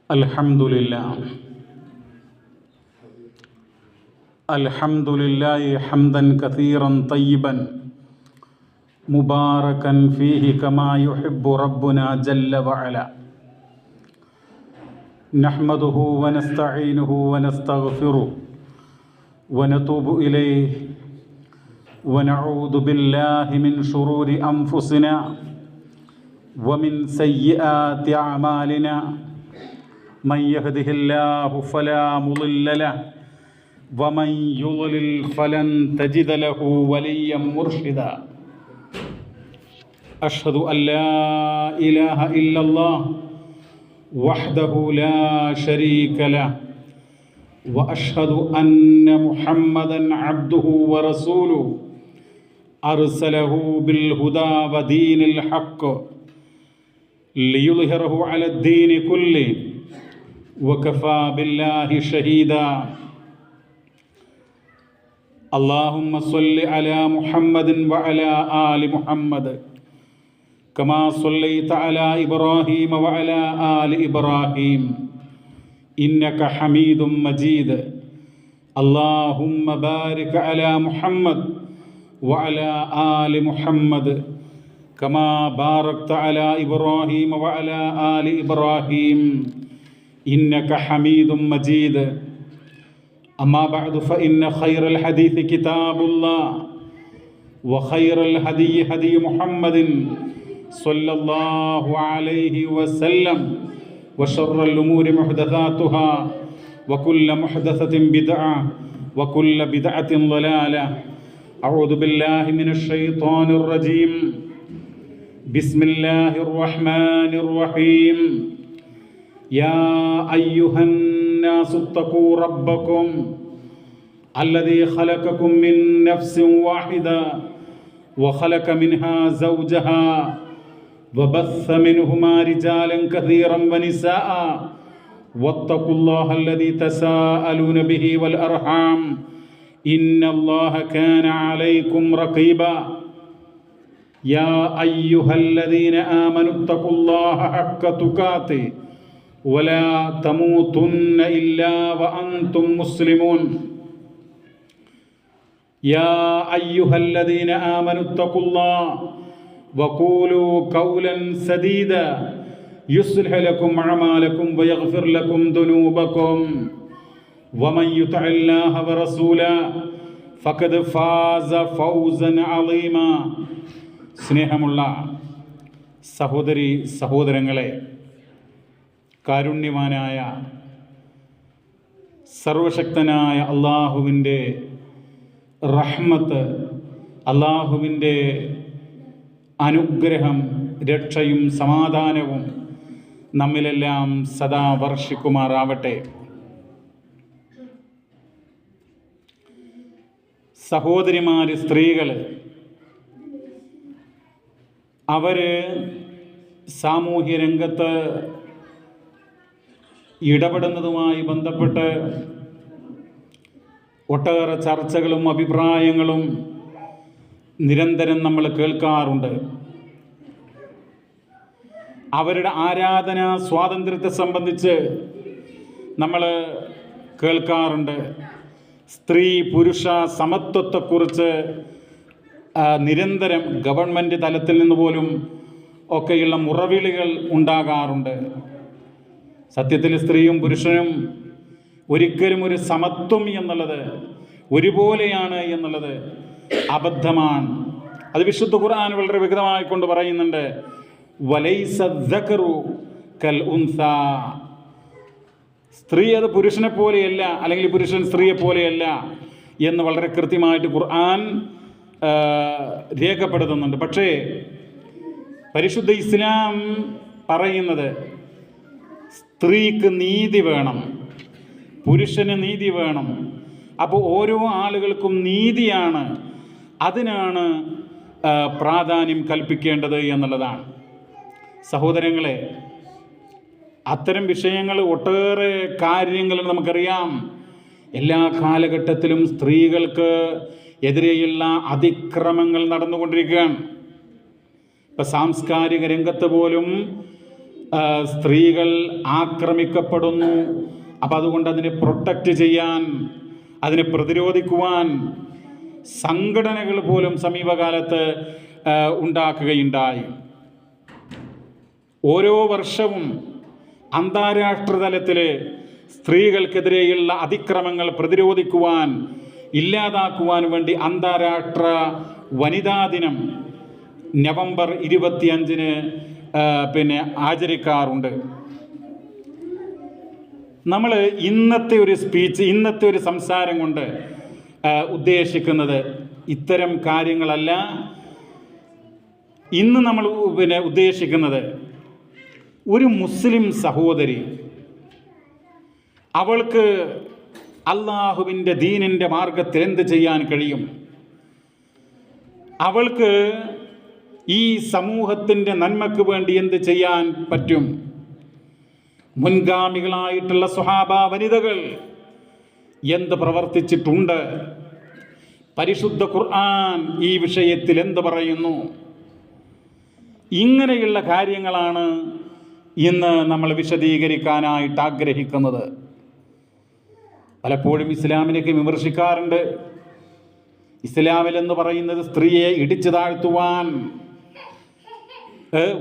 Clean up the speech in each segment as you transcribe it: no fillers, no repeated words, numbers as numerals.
അൽഹംദുലില്ലാ അൽഹംദുലില്ലാഹി ഹംദൻ കസീറൻ തയ്യിബൻ മുബാറകൻ ഫീഹി കമാ യുഹിബ്ബു റബ്ബുനാ ജല്ല വഅല. നഹ്മദുഹു വനസ്തഈനുഹു വനസ്തഗ്ഫിറുഹു വനതൂബു ഇലൈഹി വനഊദു ബില്ലാഹി മിൻ ശുറൂരി അൻഫുസിനാ വമിൻ സയ്യിആതി അഅമാലിനാ. من يهده الله فلا مضل له ومن يضلل فلن تجد له وليا مرشدا. أشهد أن لا إله إلا الله وحده لا شريك له وأشهد أن محمدا عبده ورسوله أرسله بالهدى ودين الحق ليظهره على الدين كله وكفى بالله شهيدا. اللهم صل على محمد وعلى آل محمد كما صليت على إبراهيم وعلى آل إبراهيم إنك حميد مجيد. اللهم بارك على محمد وعلى آل محمد كما باركت على إبراهيم وعلى آل إبراهيم إنك حميد مجيد. أما بعد فإن خير الحديث كتاب الله وخير الهدي هدي محمد صلى الله عليه وسلم وشر الأمور محدثاتها وكل محدثة بدعة وكل بدعة ضلالة. أعوذ بالله من الشيطان الرجيم. بسم الله الرحمن الرحيم. يا أيها الناس اتقوا ربكم الذي خلقكم من نفس واحدة وخلق منها زوجها وبث منهما رجالا كثيرا ونساء واتقوا الله الذي تساءلون به والأرحام إن الله كان عليكم رقيبا. يا أيها الذين آمنوا اتقوا الله حق تقاته ولا تموتن إلا وأنتم مسلمون. يا أيها الذين آمنوا اتقوا الله وقولوا قولا سديدا يصلح لكم أعمالكم ويغفر لكم ذنوبكم ومن يطع الله ورسوله فقد فاز فوزا عظيما. സ്നേഹമുള്ള സഹോദരി സഹോദരങ്ങളെ, കാരുണ്യവാനായ സർവശക്തനായ അള്ളാഹുവിൻ്റെ റഹ്മത്ത്, അള്ളാഹുവിൻ്റെ അനുഗ്രഹം, രക്ഷയും സമാധാനവും നമ്മിലെല്ലാം സദാ വർഷിക്കുമാറാവട്ടെ. സഹോദരിമാർ, സ്ത്രീകൾ, അവർ സാമൂഹ്യ രംഗത്ത് ഇടപെടുന്നതുമായി ബന്ധപ്പെട്ട് ഒട്ടേറെ ചർച്ചകളും അഭിപ്രായങ്ങളും നിരന്തരം നമ്മൾ കേൾക്കാറുണ്ട്. അവരുടെ ആരാധനാ സ്വാതന്ത്ര്യത്തെ സംബന്ധിച്ച് നമ്മൾ കേൾക്കാറുണ്ട്. സ്ത്രീ പുരുഷ സമത്വത്തെക്കുറിച്ച് നിരന്തരം ഗവൺമെൻറ് തലത്തിൽ നിന്ന് പോലും ഒക്കെയുള്ള മുറവിളികൾ ഉണ്ടാകാറുണ്ട്. സത്യത്തിൽ സ്ത്രീയും പുരുഷനും ഒരിക്കലും ഒരു സമത്വം എന്നുള്ളത്, ഒരുപോലെയാണ് എന്നുള്ളത് അബദ്ധമാണ്. അത് വിശുദ്ധ ഖുർആൻ വളരെ വ്യക്തമായിക്കൊണ്ട് പറയുന്നുണ്ട്. വലൈസ ദക്കറു കൽ ഉൻസ. സ്ത്രീ അത് പുരുഷനെ പോലെയല്ല, അല്ലെങ്കിൽ പുരുഷൻ സ്ത്രീയെ പോലെയല്ല എന്ന് വളരെ കൃത്യമായിട്ട് ഖുർആൻ രേഖപ്പെടുത്തുന്നുണ്ട്. പക്ഷേ പരിശുദ്ധ ഇസ്ലാം പറയുന്നത് സ്ത്രീക്ക് നീതി വേണം, പുരുഷന് നീതി വേണം. അപ്പോൾ ഓരോ ആളുകൾക്കും നീതിയാണ്, അതിനാണ് പ്രാധാന്യം കൽപ്പിക്കേണ്ടത് എന്നുള്ളതാണ്. സഹോദരങ്ങളെ, അത്തരം വിഷയങ്ങൾ, ഒട്ടേറെ കാര്യങ്ങൾ നമുക്കറിയാം. എല്ലാ കാലഘട്ടത്തിലും സ്ത്രീകൾക്ക് എതിരെയുള്ള അതിക്രമങ്ങൾ നടന്നുകൊണ്ടിരിക്കുകയാണ്. ഇപ്പം സാംസ്കാരിക രംഗത്ത് പോലും സ്ത്രീകൾ ആക്രമിക്കപ്പെടുന്നു. അപ്പം അതുകൊണ്ട് അതിനെ പ്രൊട്ടക്റ്റ് ചെയ്യാൻ, അതിനെ പ്രതിരോധിക്കുവാൻ സംഘടനകൾ പോലും സമീപകാലത്ത് ഉണ്ടാക്കുകയുണ്ടായി. ഓരോ വർഷവും അന്താരാഷ്ട്ര തലത്തിൽ സ്ത്രീകൾക്കെതിരെയുള്ള അതിക്രമങ്ങൾ പ്രതിരോധിക്കുവാൻ, ഇല്ലാതാക്കുവാൻ വേണ്ടി അന്താരാഷ്ട്ര വനിതാ ദിനം നവംബർ 25-ന് ആചരിക്കാറുണ്ട്. നമ്മൾ ഇന്നത്തെ ഒരു സ്പീച്ച്, ഇന്നത്തെ ഒരു സംസാരം കൊണ്ട് ഉദ്ദേശിക്കുന്നത് ഇത്തരം കാര്യങ്ങളല്ല. ഇന്ന് നമ്മൾ ഉദ്ദേശിക്കുന്നത് ഒരു മുസ്ലിം സഹോദരി, അവൾക്ക് അള്ളാഹുവിൻ്റെ ദീനിൻ്റെ മാർഗത്തിൽ എന്ത് ചെയ്യാൻ കഴിയും, അവൾക്ക് ഈ സമൂഹത്തിൻ്റെ നന്മയ്ക്ക് വേണ്ടി എന്ത് ചെയ്യാൻ പറ്റും. മുൻഗാമികളായിട്ടുള്ള സ്വഹാബ വനിതകൾ എന്ത് പ്രവർത്തിച്ചിട്ടുണ്ട്, പരിശുദ്ധ ഖുർആൻ ഈ വിഷയത്തിൽ എന്ത് പറയുന്നു, ഇങ്ങനെയുള്ള കാര്യങ്ങളാണ് ഇന്ന് നമ്മൾ വിശദീകരിക്കാനായിട്ട് ആഗ്രഹിക്കുന്നത്. പലപ്പോഴും ഇസ്ലാമിനൊക്കെ വിമർശിക്കാറുണ്ട്. ഇസ്ലാമിലെന്ന് പറയുന്നത് സ്ത്രീയെ ഇടിച്ചു താഴ്ത്തുവാൻ,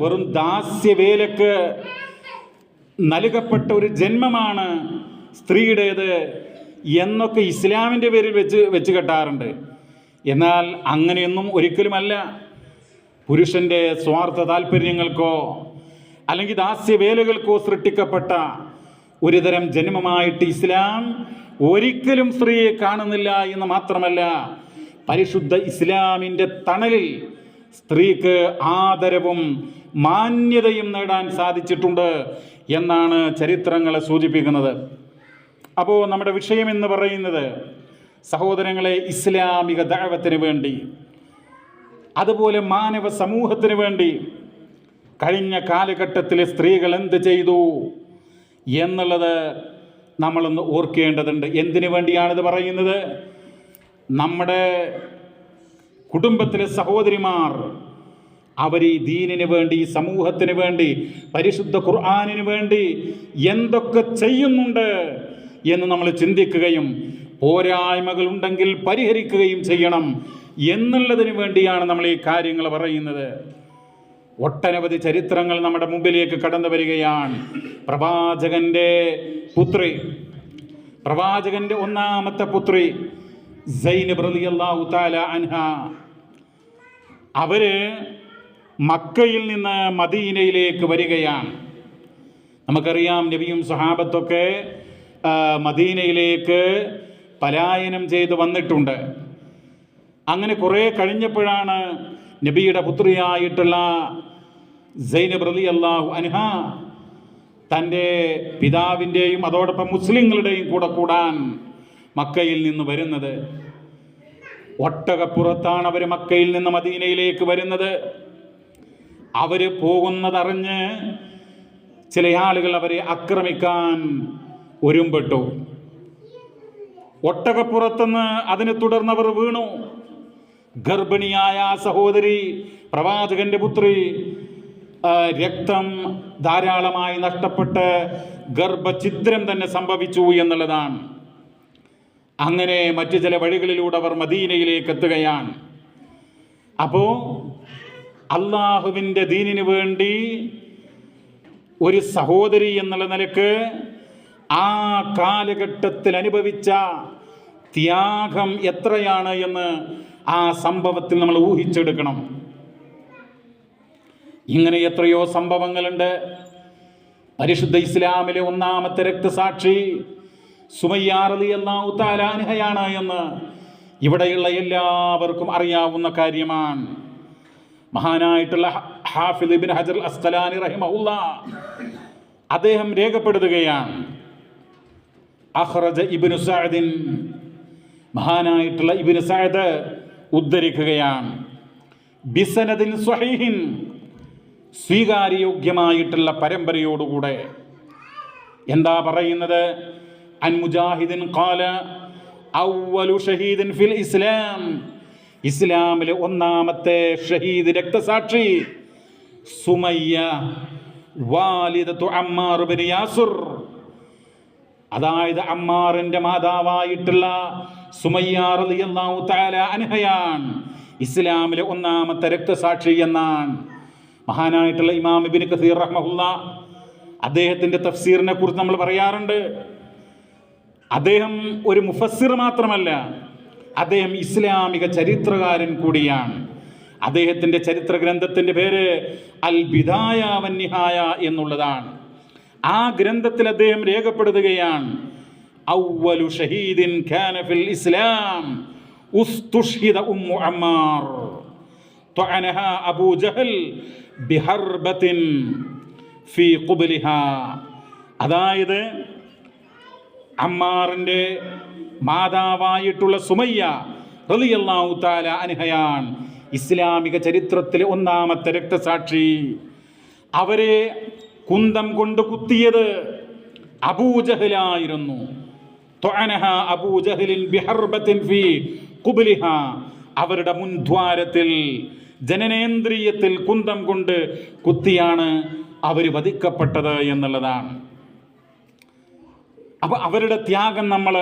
വെറും ദാസ്യവേലക്ക് നൽകപ്പെട്ട ഒരു ജന്മമാണ് സ്ത്രീയുടേത് എന്നൊക്കെ ഇസ്ലാമിൻ്റെ പേരിൽ വെച്ച് കെട്ടാറുണ്ട്. എന്നാൽ അങ്ങനെയൊന്നും ഒരിക്കലുമല്ല. പുരുഷൻ്റെ സ്വാർത്ഥ താല്പര്യങ്ങൾക്കോ അല്ലെങ്കിൽ ദാസ്യവേലകൾക്കോ സൃഷ്ടിക്കപ്പെട്ട ഒരുതരം ജന്മമായിട്ട് ഇസ്ലാം ഒരിക്കലും സ്ത്രീയെ കാണുന്നില്ല എന്ന് മാത്രമല്ല, പരിശുദ്ധ ഇസ്ലാമിൻ്റെ തണലിൽ സ്ത്രീക്ക് ആദരവും മാന്യതയും നേടാൻ സാധിച്ചിട്ടുണ്ട് എന്നാണ് ചരിത്രങ്ങളെ സൂചിപ്പിക്കുന്നത്. അപ്പോൾ നമ്മുടെ വിഷയം എന്ന് പറയുന്നത്, സഹോദരങ്ങളെ, ഇസ്ലാമിക ദഅവത്തിന് വേണ്ടി, അതുപോലെ മാനവ സമൂഹത്തിന് വേണ്ടി കഴിഞ്ഞ കാലഘട്ടത്തിൽ സ്ത്രീകൾ എന്ത് ചെയ്തു എന്നുള്ളത് നമ്മളൊന്ന് ഓർക്കേണ്ടതുണ്ട്. എന്തിനു വേണ്ടിയാണിത് പറയുന്നത്? നമ്മുടെ കുടുംബത്തിലെ സഹോദരിമാർ അവർ ഈ ദീനിന് വേണ്ടി, സമൂഹത്തിന് വേണ്ടി, പരിശുദ്ധ ഖുർആനിന് വേണ്ടി എന്തൊക്കെ ചെയ്യുന്നുണ്ട് എന്ന് നമ്മൾ ചിന്തിക്കുകയും പോരായ്മകൾ ഉണ്ടെങ്കിൽ പരിഹരിക്കുകയും ചെയ്യണം എന്നുള്ളതിന് വേണ്ടിയാണ് നമ്മൾ ഈ കാര്യങ്ങൾ പറയുന്നത്. ഒട്ടനവധി ചരിത്രങ്ങൾ നമ്മുടെ മുമ്പിലേക്ക് കടന്നു വരികയാണ്. പ്രവാചകന്റെ പുത്രി, പ്രവാചകന്റെ ഒന്നാമത്തെ പുത്രി സൈനബ് റളിയല്ലാഹു തആല അൻഹ, അവര് മക്കയിൽ നിന്ന് മദീനയിലേക്ക് വരികയാണ്. നമുക്കറിയാം, നബിയും സ്വഹാബത്തൊക്കെ മദീനയിലേക്ക് പലായനം ചെയ്ത് വന്നിട്ടുണ്ട്. അങ്ങനെ കുറേ കഴിഞ്ഞപ്പോഴാണ് നബിയുടെ പുത്രിയായിട്ടുള്ള സൈനബ് റളിയല്ലാഹു അൻഹ തൻ്റെ പിതാവിൻ്റെയും അതോടൊപ്പം മുസ്ലിങ്ങളുടെയും കൂടെ കൂടാൻ മക്കയിൽ നിന്ന് വരുന്നത്. ഒട്ടകപ്പുറത്താണ് അവർ മക്കയിൽ നിന്ന് മദീനയിലേക്ക് വരുന്നത്. അവർ പോകുന്നതറിഞ്ഞ് ചില ആളുകൾ അവരെ ആക്രമിക്കാൻ ഒരുമ്പെട്ടു. ഒട്ടകപ്പുറത്തുനിന്ന് അതിനെ തുടർന്നവർ വീണു. ഗർഭിണിയായ സഹോദരി, പ്രവാചകന്റെ പുത്രി, രക്തം ധാരാളമായി നഷ്ടപ്പെട്ട് ഗർഭഛിദ്രം തന്നെ സംഭവിച്ചു എന്നുള്ളതാണ്. അങ്ങനെ മറ്റു ചില വഴികളിലൂടെ അവർ മദീനയിലേക്ക് എത്തുകയാണ്. അപ്പോൾ അള്ളാഹുവിൻ്റെ ദീനിന് വേണ്ടി ഒരു സഹോദരി എന്നുള്ള നിലക്ക് ആ കാലഘട്ടത്തിൽ അനുഭവിച്ച ത്യാഗം എത്രയാണ് എന്ന് ആ സംഭവത്തിൽ നമ്മൾ ഊഹിച്ചെടുക്കണം. ഇങ്ങനെ എത്രയോ സംഭവങ്ങളുണ്ട്. പരിശുദ്ധ ഇസ്ലാമിലെ ഒന്നാമത്തെ രക്തസാക്ഷി സുമയ്യ റളിയല്ലാഹു തആല അൻഹയാണ് എന്ന് ഇവിടെയുള്ള എല്ലാവർക്കും അറിയാവുന്ന കാര്യമാണ്. മഹാനായിട്ടുള്ള ഹാഫിദ് ഇബ്നു ഹജർ അസ്ഖലാനി റഹിമഹുല്ലാഹ് അദ്ദേഹം രേഖപ്പെടുത്തുകയാണ്. അഖ്റജ ഇബ്നു സഅദിൻ, മഹാനായിട്ടുള്ള ഇബ്നു സഅദ് ഉദ്ധരിക്കുകയാണ്, ബിസനദിൻ സ്വഹീഹിൻ, സ്വീകാര്യോഗ്യമായിട്ടുള്ള പരമ്പരയോടുകൂടെ. എന്താ പറയുന്നത്? അൻ മുജാഹിദിൻ ഖാല അവ്വലു ഷഹീദിൻ ഫിൽ ഇസ്ലാം, ഇസ്ലാമിലെ ഒന്നാമത്തെ ഷഹീദ് രക്തസാക്ഷി സുമയ്യ വാലിദത്തു അമ്മാർ ഇബ്നു യാസിർ, അതായത് അമ്മാറിന്റെ മാതാവായിട്ടുള്ള സുമയ്യ റളിയല്ലാഹു തആല അൻഹയാണ് ഇസ്ലാമിലെ ഒന്നാമത്തെ രക്തസാക്ഷി എന്നാണ് മഹാനായിട്ടുള്ള ഇമാം ഇബ്നു കസീർ റഹ്മഹുല്ലാഹ് അദ്ദേഹത്തിന്റെ തഫ്സീറിനെ കുറിച്ച് നമ്മൾ പറയാറുണ്ട്. അദ്ദേഹം ഒരു മുഫസ്സിർ മാത്രമല്ല, അദ്ദേഹം ഇസ്ലാമിക ചരിത്രകാരൻ കൂടിയാണ്. അദ്ദേഹത്തിന്റെ ചരിത്ര ഗ്രന്ഥത്തിന്റെ പേര് അൽ ബിദായ വന്നിഹായ എന്നുള്ളതാണ്. ആ ഗ്രന്ഥത്തിൽ അദ്ദേഹം രേഖപ്പെടുത്തുകയാണ്, അവ്വലു ഷഹീദിൻ കാന ഫിൽ ഇസ്ലാം ഉസ്തുഷ്ഹിദ ഉമ്മു അമ്മാർ തഅനഹാ അബൂ ജഹൽ ബിഹർബത്തിൻ ഫീ ഖുബ്ലിഹാ. അതായത് അമ്മാറിന്റെ മാതാവായിട്ടുള്ള സുമയ്യ റളിയല്ലാഹു തആല അൻഹയാണ് ഇസ്ലാമിക ചരിത്രത്തിലെ ഒന്നാമത്തെ രക്തസാക്ഷി. അവരെ കുന്തം കൊണ്ട് കുത്തിയത് അബൂജഹലായിരുന്നു. ത്വഅനഹ അബൂജഹലിൻ ബിഹർബത്തിൻ ഫീ ഖുബ്ലിഹ, അവരുടെ മുൻദ്വാരത്തിൽ ജനനേന്ദ്രിയത്തിൽ കുന്തം കൊണ്ട് കുത്തിയാണ് അവർ വധിക്കപ്പെട്ടത് എന്നുള്ളതാണ്. അപ്പോൾ അവരുടെ ത്യാഗം നമ്മൾ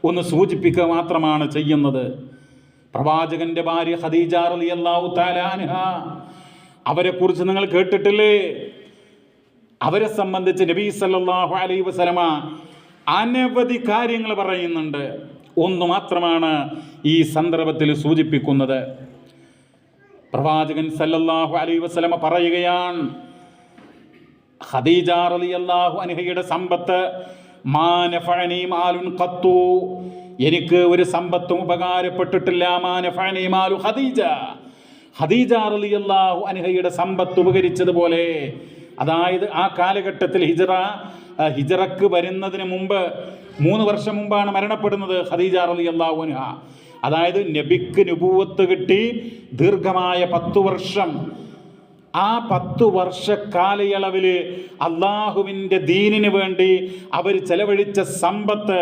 ഒന്ന് സൂചിപ്പിക്കുക മാത്രമാണ് ചെയ്യുന്നത്. പ്രവാചകന്റെ ഭാര്യ ഖദീജ റളിയല്ലാഹു തആല അൻഹ, അവരെ കുറിച്ച് നിങ്ങൾ കേട്ടിട്ടില്ലേ? അവരെ സംബന്ധിച്ച് നബി സല്ലല്ലാഹു അലൈഹി വസല്ലമ അനവധി കാര്യങ്ങൾ പറയുന്നുണ്ട്. ഒന്ന് മാത്രമാണ് ഈ സന്ദർഭത്തിൽ സൂചിപ്പിക്കുന്നത്. പ്രവാചകൻ സല്ലല്ലാഹു അലൈഹി വസല്ലമ പറയുകയാണ്, ഖദീജ റളിയല്ലാഹു അൻഹയുടെ സമ്പത്ത് മാ നഫഅനി മാലുൻ ഖത്തു, എനിക്ക് ഒരു സമ്പത്തും ഉപകാരപ്പെട്ടിട്ടില്ല. മാ നഫഅനി മാലു ഖദീജ, ഖദീജ റളിയല്ലാഹു അൻഹയുടെ സമ്പത്ത് ഉപകരിച്ചതുപോലെ. അതായത് ആ കാലഘട്ടത്തിൽ ഹിജറക്ക് വരുന്നതിന് മുമ്പ് 3 വർഷം മുമ്പാണ് മരണപ്പെടുന്നത് ഖദീജ റളിയല്ലാഹു അൻഹ. അതായത് നബിക്ക് നുബുവത്ത് കിട്ടി ദീർഘമായ 10 വർഷം. ആ 10 വർഷ കാലയളവിൽ അള്ളാഹുവിൻ്റെ ദീനിന് വേണ്ടി അവർ ചെലവഴിച്ച സമ്പത്ത്,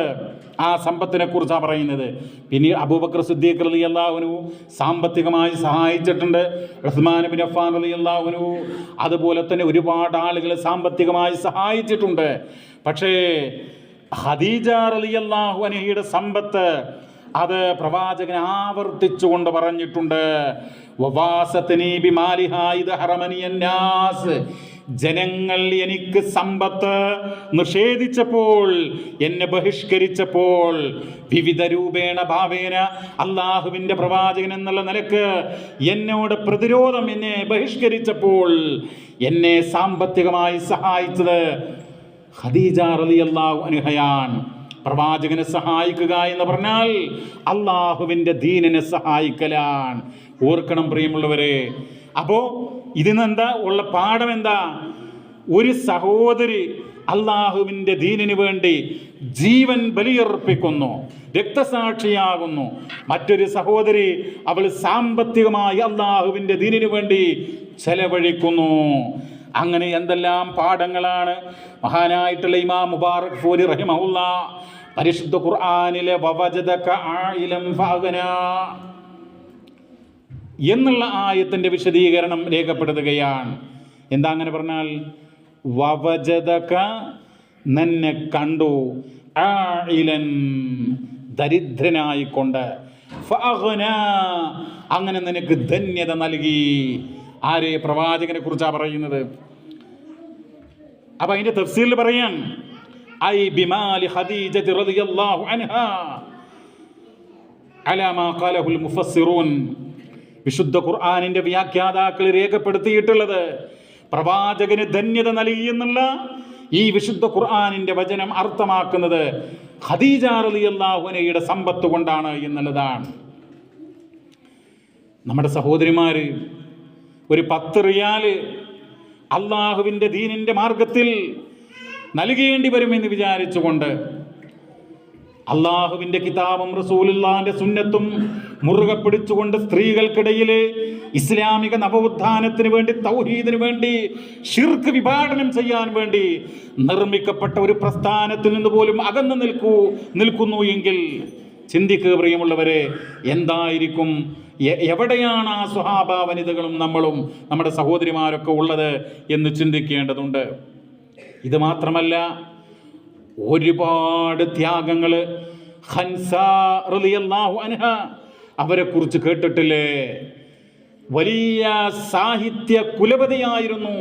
ആ സമ്പത്തിനെ കുറിച്ചാണ് പറയുന്നത്. പിന്നെ അബൂബക്കർ സിദ്ദീഖ് റളിയല്ലാഹു അൻഹു സാമ്പത്തികമായി സഹായിച്ചിട്ടുണ്ട്, ഉസ്മാൻ ഇബ്നു അഫ്ഫാൻ റളിയല്ലാഹു അൻഹു, അതുപോലെ തന്നെ ഒരുപാട് ആളുകൾ സാമ്പത്തികമായി സഹായിച്ചിട്ടുണ്ട്. പക്ഷേ ഖദീജ റളിയല്ലാഹു അൻഹയുടെ സമ്പത്ത് അത് പ്രവാചകൻ ആവർത്തിച്ചുകൊണ്ട് പറഞ്ഞിട്ടുണ്ട്, ജനങ്ങൾ എനിക്ക് സമ്പത്ത് നിഷേധിച്ചപ്പോൾ, എന്നെ ബഹിഷ്കരിച്ചപ്പോൾ, വിവിധ രൂപേണ ഭാവേന അള്ളാഹുവിൻ്റെ പ്രവാചകൻ എന്നുള്ള നിലക്ക് എന്നോട് പ്രതിരോധം, എന്നെ ബഹിഷ്കരിച്ചപ്പോൾ എന്നെ സാമ്പത്തികമായി സഹായിച്ചത് ഖദീജ റളിയല്ലാഹു അൻഹയാണ്. പ്രവാചകനെ സഹായിക്കുക എന്ന് പറഞ്ഞാൽ അള്ളാഹുവിൻ്റെ ദീനിനെ സഹായിക്കലാണ്. ഓർക്കണം പ്രിയമുള്ളവരെ. അപ്പോൾ ഇതിനെന്താ ഉള്ള പാഠം എന്താ? ഒരു സഹോദരി അള്ളാഹുവിൻ്റെ ദീനിന് വേണ്ടി ജീവൻ ബലിയർപ്പിക്കുന്നു, രക്തസാക്ഷിയാകുന്നു. മറ്റൊരു സഹോദരി അവൾ സാമ്പത്തികമായി അള്ളാഹുവിൻ്റെ ദീനിന് വേണ്ടി ചെലവഴിക്കുന്നു. അങ്ങനെ എന്തെല്ലാം പാഠങ്ങളാണ് മഹാനായിട്ടുള്ള ഇമാം മുബാറക് ഫൂരി റഹിമഹുല്ലാഹ് പരിശുദ്ധ ഖുർആനിലെ വവജദക ആയിലം ഫഅഗ്നാ എന്നുള്ള ആയത്തിന്റെ വിശദീകരണം രേഖപ്പെടുത്തുകയാണ്. എന്താ അങ്ങനെ പറഞ്ഞാൽ? വവജദക, നിന്നെ കണ്ടു, ആയിലൻ, ദരിദ്രനായിക്കൊണ്ട്, ഫഅഗ്നാ, അങ്ങനെ നിനക്ക് ധന്യത നൽകി. ആരെ? പ്രവാചകനെ കുറിച്ചാണ് പറയുന്നത്. അപ്പൊ അതിന്റെ തഫ്സീറിൽ പറയാൻ ഐ ബിമാലി ഖദീജ റളിയല്ലാഹു അൻഹാ അലാ മാ ഖാലഹുൽ മുഫസ്സിറൂൻ. വിശുദ്ധ ഖുർആനിന്റെ വ്യാഖ്യാതാക്കൾ രേഖപ്പെടുത്തിയിട്ടുള്ളത് പ്രവാചകന് ധന്യത നൽകി എന്നുള്ള ഈ വിശുദ്ധ ഖുർആനിന്റെ വചനം അർത്ഥമാക്കുന്നത് ഖദീജ റളിയല്ലാഹു അൻഹയുടെ സമ്പത്ത് കൊണ്ടാണ് എന്നുള്ളതാണ്. നമ്മുടെ സഹോദരിമാര് ഒരു 10 റിയാല് അള്ളാഹുവിൻ്റെ ദീനിൻ്റെ മാർഗത്തിൽ നൽകേണ്ടി വരുമെന്ന് വിചാരിച്ചുകൊണ്ട് അള്ളാഹുവിൻ്റെ കിതാബും റസൂലുള്ളാഹിന്റെ സുന്നത്തും മുറുകെ പിടിച്ചുകൊണ്ട് സ്ത്രീകൾക്കിടയിൽ ഇസ്ലാമിക നവോത്ഥാനത്തിന് വേണ്ടി, തൗഹീദിന് വേണ്ടി, ശിർക്ക് വിഭാടനം ചെയ്യാൻ വേണ്ടി നിർമ്മിക്കപ്പെട്ട ഒരു പ്രസ്ഥാനത്തിൽ നിന്ന് പോലും അകന്നു നിൽക്കുന്നു എങ്കിൽ ചിന്തിക്കുക പ്രിയമുള്ളവരെ, എന്തായിരിക്കും, എവിടെയാണ് ആ സ്വഹാബ വനിതകളും നമ്മളും നമ്മുടെ സഹോദരിമാരൊക്കെ ഉള്ളത് എന്ന് ചിന്തിക്കേണ്ടതുണ്ട്. ഇത് മാത്രമല്ല, ഒരുപാട് ത്യാഗങ്ങൾ. ഖൻസ റളിയല്ലാഹു അൻഹ, അവരെക്കുറിച്ച് കേട്ടിട്ടില്ലേ? വലിയ സാഹിത്യ കുലപതിയായിരുന്നു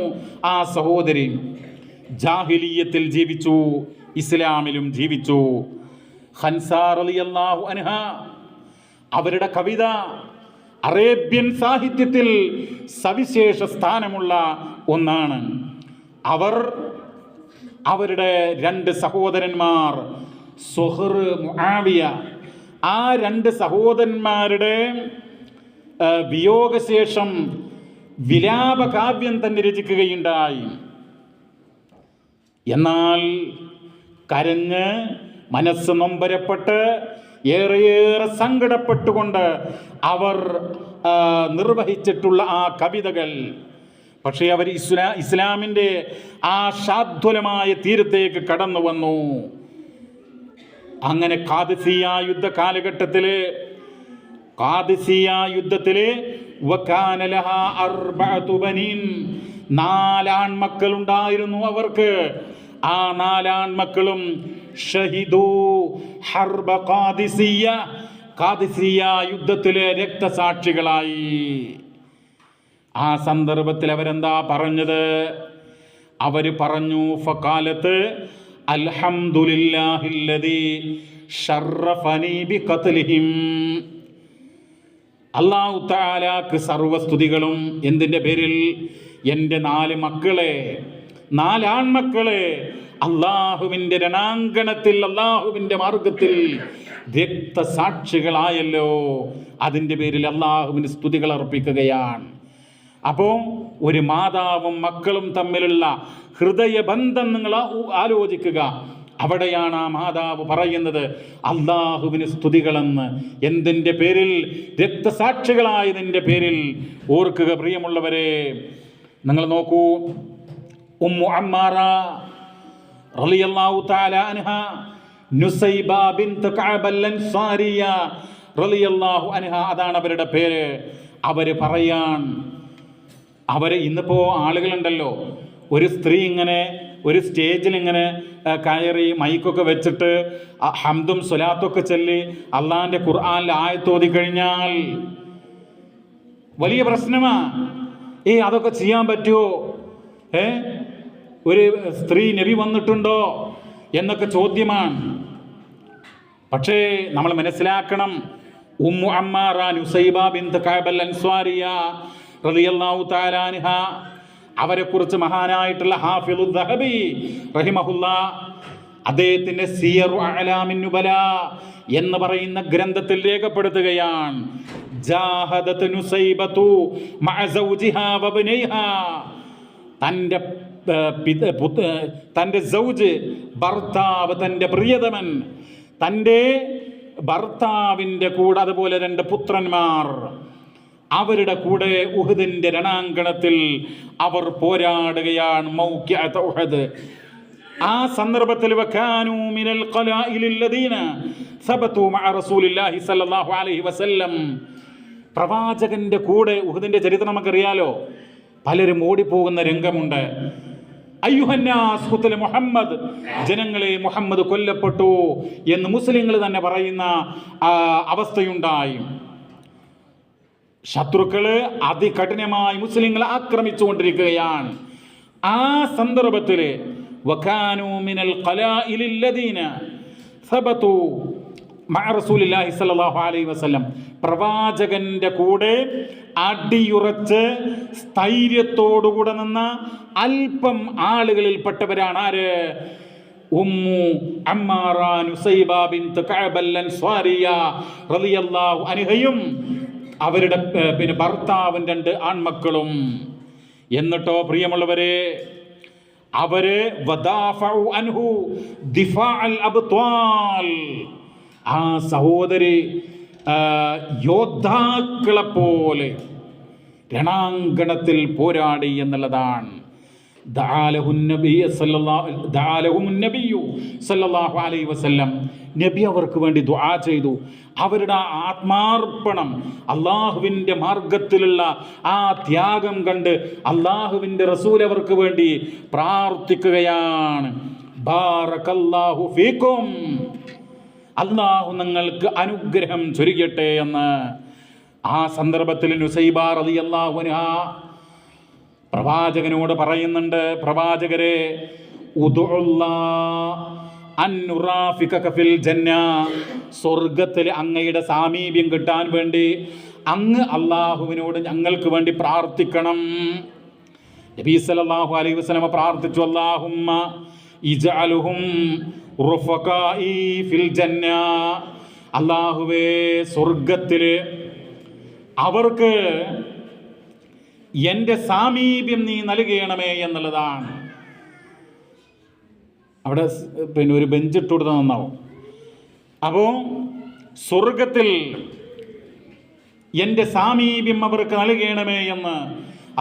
ആ സഹോദരി. ജാഹിലിയ്യത്തിൽ ജീവിച്ചു, ഇസ്ലാമിലും ജീവിച്ചു. ഖൻസ റളിയല്ലാഹു അൻഹ, അവരുടെ കവിത അറേബ്യൻ സാഹിത്യത്തിൽ സവിശേഷ സ്ഥാനമുള്ള ഒന്നാണ്. അവരുടെ 2 സഹോദരന്മാർ, സുഹർ, മുആവിയ, ആ 2 സഹോദരന്മാരുടെ വിയോഗശേഷം വിലാപകാവ്യം തന്നെ രചിക്കുകയുണ്ടായി. എന്നാൽ കരഞ്ഞ് മനസ്സ് നൊമ്പരപ്പെട്ട് ഏറെയേറെ സങ്കടപ്പെട്ടുകൊണ്ട് അവർ നിർവഹിച്ചിട്ടുള്ള ആ കവിതകൾ, പക്ഷേ അവർ ഇസ്ലാമിൻ്റെ ആ ശാദ്വലമായ തീരത്തേക്ക് കടന്നു വന്നു. അങ്ങനെ ഖാദിസിയ യുദ്ധ കാലഘട്ടത്തില്, ഖാദിസിയ യുദ്ധത്തില് വകാന ലഹാ 4 ബനീൻ, 4 ആൺമക്കൾ ഉണ്ടായിരുന്നു അവർക്ക്. ആ 4 ആൺമക്കളും ഷഹിദു ഹർബ ഖാദിസിയ, ഖാദിസിയ യുദ്ധത്തിലെ രക്തസാക്ഷികളായി. ആ സന്ദർഭത്തിൽ അവരെന്താ പറഞ്ഞത്? അവർ പറഞ്ഞു, ഫഖാലത്ത് അൽഹംദുലില്ലാഹില്ലദീ ശറഫനി ബിഖത്ലിഹിം, അല്ലാഹു തആലാക്ക് സർവസ്തുതികളും. എന്തിൻ്റെ പേരിൽ? എൻ്റെ 4 മക്കളെ, 4 ആൺമക്കളെ അള്ളാഹുവിൻ്റെ രണാങ്കണത്തിൽ, അള്ളാഹുവിൻ്റെ മാർഗത്തിൽ രക്തസാക്ഷികളായല്ലോ, അതിൻ്റെ പേരിൽ അള്ളാഹുവിന് സ്തുതികൾ അർപ്പിക്കുകയാണ്. അപ്പോൾ ഒരു മാതാവും മക്കളും തമ്മിലുള്ള ഹൃദയബന്ധം നിങ്ങൾ ആലോചിക്കുക. അവിടെയാണ് ആ മാതാവ് പറയുന്നത് അള്ളാഹുവിന് സ്തുതികളെന്ന്. എന്തിൻ്റെ പേരിൽ? രക്തസാക്ഷികളായതിൻ്റെ പേരിൽ. ഓർക്കുക പ്രിയമുള്ളവരെ, നിങ്ങൾ നോക്കൂ, ഉമ്മു അമ്മാറ റളിയല്ലാഹു തആല അൻഹ, നുസൈബ ബിൻത് കഅബ് അൽ-അൻസാരിയ റളിയല്ലാഹു അൻഹ, അതാണ് അവരുടെ പേര്. അവർ പറയാൻ, അവരെ ഇന്നിപ്പോൾ ആളുകളുണ്ടല്ലോ, ഒരു സ്ത്രീ ഇങ്ങനെ ഒരു സ്റ്റേജിൽ ഇങ്ങനെ കയറി മൈക്കൊക്കെ വെച്ചിട്ട് ഹംദും സ്വലാത്തൊക്കെ ചൊല്ലി അള്ളാഹിൻ്റെ ഖുർആനിൽ ആയത്തോതി കഴിഞ്ഞാൽ വലിയ പ്രശ്നമാ. അതൊക്കെ ചെയ്യാൻ പറ്റുമോ? ഒരു സ്ത്രീ നബി വന്നിട്ടുണ്ടോ എന്നൊക്കെ ചോദ്യമാണ്. പക്ഷേ നമ്മൾ മനസ്സിലാക്കണം, ഉമ്മു അമ്മാറ നുസൈബ ബിൻത് കഅബ് അൽ-അൻസാരിയ റളിയല്ലാഹു തആല അൻഹ, അവരെക്കുറിച്ച് മഹാനായിട്ടുള്ള ഹാഫിദുൽ ദഹബി റഹിമഹുല്ലാ അദ്ദേഹത്തിൻ്റെ സിയറു അഅലാമിൻ നുബല എന്ന് പറയുന്ന ഗ്രന്ഥത്തിൽ രേഖപ്പെടുത്തുകയാണ്, ജാഹദത് നുസൈബതു മഅ സൗജിഹാ വബ്നൈഹാ, തൻ്റെ സൗജ്, ഭർത്താവ്, തൻ്റെ പ്രിയതമൻ, തൻ്റെ ഭർത്താവിൻ്റെ കൂടെ അതുപോലെ 2 പുത്രന്മാർ, അവരുടെ കൂടെ ഉഹദിൻ്റെ രണാങ്കണത്തിൽ അവർ പോരാടുകയാണ്. മൗഖിഅത ഉഹദ്. ആ സന്ദർഭത്തിൽ വകാനൂ മിനൽ ഖലാഇലിൽ ലദീന സബതു മഅ റസൂലില്ലാഹി സ്വല്ലല്ലാഹു അലൈഹി വസല്ലം, പ്രവാചകന്റെ കൂടെ. ഉഹദിൻ്റെ ചരിത്രം നമുക്കറിയാലോ, പലരും ഓടിപ്പോകുന്ന രംഗമുണ്ട്. അയ്യുഹന്നാസ് ഖുത്ല മുഹമ്മദ്, ജനങ്ങളെ മുഹമ്മദ് കൊല്ലപ്പെട്ടു എന്ന് മുസ്ലിങ്ങൾ തന്നെ പറയുന്ന അവസ്ഥയുണ്ടായി. ശത്രുക്കള് അതികഠിനമായി മുസ്ലിങ്ങളെ ആക്രമിച്ചുകൊണ്ടിരിക്കുകയാണ്. ആ സന്ദർഭത്തിൽ വകാനൂ മിനൽ ഖലാഇലിൽ ലദീന സബതു മഅ റസൂലില്ലാഹി സ്വല്ലല്ലാഹു അലൈഹി വസല്ലം, പ്രവാചകന്റെ കൂടെ അടിയുറച്ച് സ്ഥൈര്യത്തോടുകൂടെ നിന്ന അല്പം ആളുകളിൽപ്പെട്ടവരാണ് ആര്? ഉമ്മു അമ്മാറ നുസൈബ ബിൻത് കഅബ് അൽ-അൻസാരിയ റളിയല്ലാഹു അൻഹയും അവരുടെ ഭർത്താവും 2 ആൺമക്കളും. എന്നിട്ടോ പ്രിയമുള്ളവരെ, അവര് വദാഫഉ അൻഹു ദിഫാഅൽ അബ്ത്വാൽ, ആ സഹോദരി യോദ്ധാക്കളെ പോലെ രണാങ്കണത്തിൽ പോരാടി എന്നുള്ളതാണ്. നബി അവർക്ക് വേണ്ടി ദുആ ചെയ്തു. അവരുടെ ആത്മാർപ്പണം, അള്ളാഹുവിൻ്റെ മാർഗത്തിലുള്ള ആ ത്യാഗം കണ്ട് അള്ളാഹുവിൻ്റെ റസൂൽ അവർക്ക് വേണ്ടി പ്രാർത്ഥിക്കുകയാണ്. ബാറകല്ലാഹു ഫീക്കും, അള്ളാഹു നിങ്ങൾക്ക് അനുഗ്രഹം ചൊരിയട്ടെ എന്ന്. ആ സന്ദർഭത്തിൽ നുസൈബ റളിയല്ലാഹു അൻഹ പ്രവാചകനോട് പറയുന്നുണ്ട്, പ്രവാചകരെ, സ്വർഗത്തിൽ അങ്ങയുടെ സാമീപ്യം കിട്ടാൻ വേണ്ടി അങ്ങ് അള്ളാഹുവിനോട് ഞങ്ങൾക്ക് വേണ്ടി പ്രാർത്ഥിക്കണം. നബി സല്ലല്ലാഹു അലൈഹി വസല്ലം പ്രാർത്ഥിച്ചു, അല്ലാഹുമ്മ ഇജ്അൽഹും റുഫഖാഇ ഫിൽ ജന്ന, അല്ലാഹുവേ സ്വർഗത്തിൽ അവർക്ക് എൻ്റെ സാമീപ്യം നീ നൽകണമേ എന്നുള്ളതാണ്. അവിടെ പിന്നെ ഒരു ബെഞ്ച് ഇട്ട് കൊടുത്താൽ നന്നാവും. അപ്പോൾ സ്വർഗത്തിൽ എൻ്റെ സാമീപ്യം അവർക്ക് നൽകണമേ എന്ന്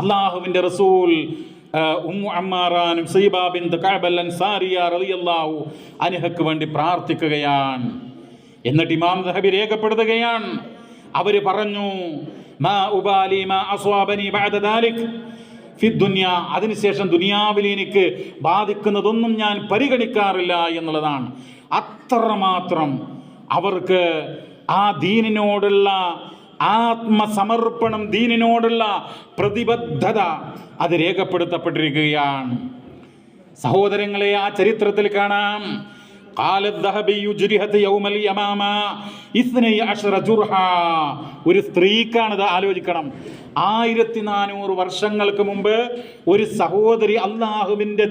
അള്ളാഹുവിൻ്റെ റസൂൽ ഉമ്മു അമ്മാറാനും സൈബ ബിൻത് കഅബ് അൻസാരിയ റളിയല്ലാഹു അൻഹയ്ക്ക് വേണ്ടി പ്രാർത്ഥിക്കുകയാണ്. എന്നിട്ട് ഇമാം ദഹബി രേഖപ്പെടുത്തുകയാണ്, അവർ പറഞ്ഞു, മാ ഉബാലി മാ അസ്വാബനി ബഅദ ദാലിക് ഫി ദുനിയ, അതിനുശേഷം ദുനിയാവിൽ എനിക്ക് ബാധിക്കുന്നതൊന്നും ഞാൻ പരിഗണിക്കാറില്ല എന്നുള്ളതാണ്. അത്രമാത്രം അവർക്ക് ആ ദീനിനോടുള്ള ആത്മസമർപ്പണം, ദീനിനോടുള്ള പ്രതിബദ്ധത അത് രേഖപ്പെടുത്തപ്പെട്ടിരിക്കുകയാണ്. സഹോദരങ്ങളെ, ആ ചരിത്രത്തിൽ കാണാം, ഒരു സ്ത്രീക്കാണിത്. ആലോചിക്കണം, 1400 വർഷങ്ങൾക്ക് മുമ്പ് ഒരു സഹോദരി അള്ളാഹുവിൻ്റെ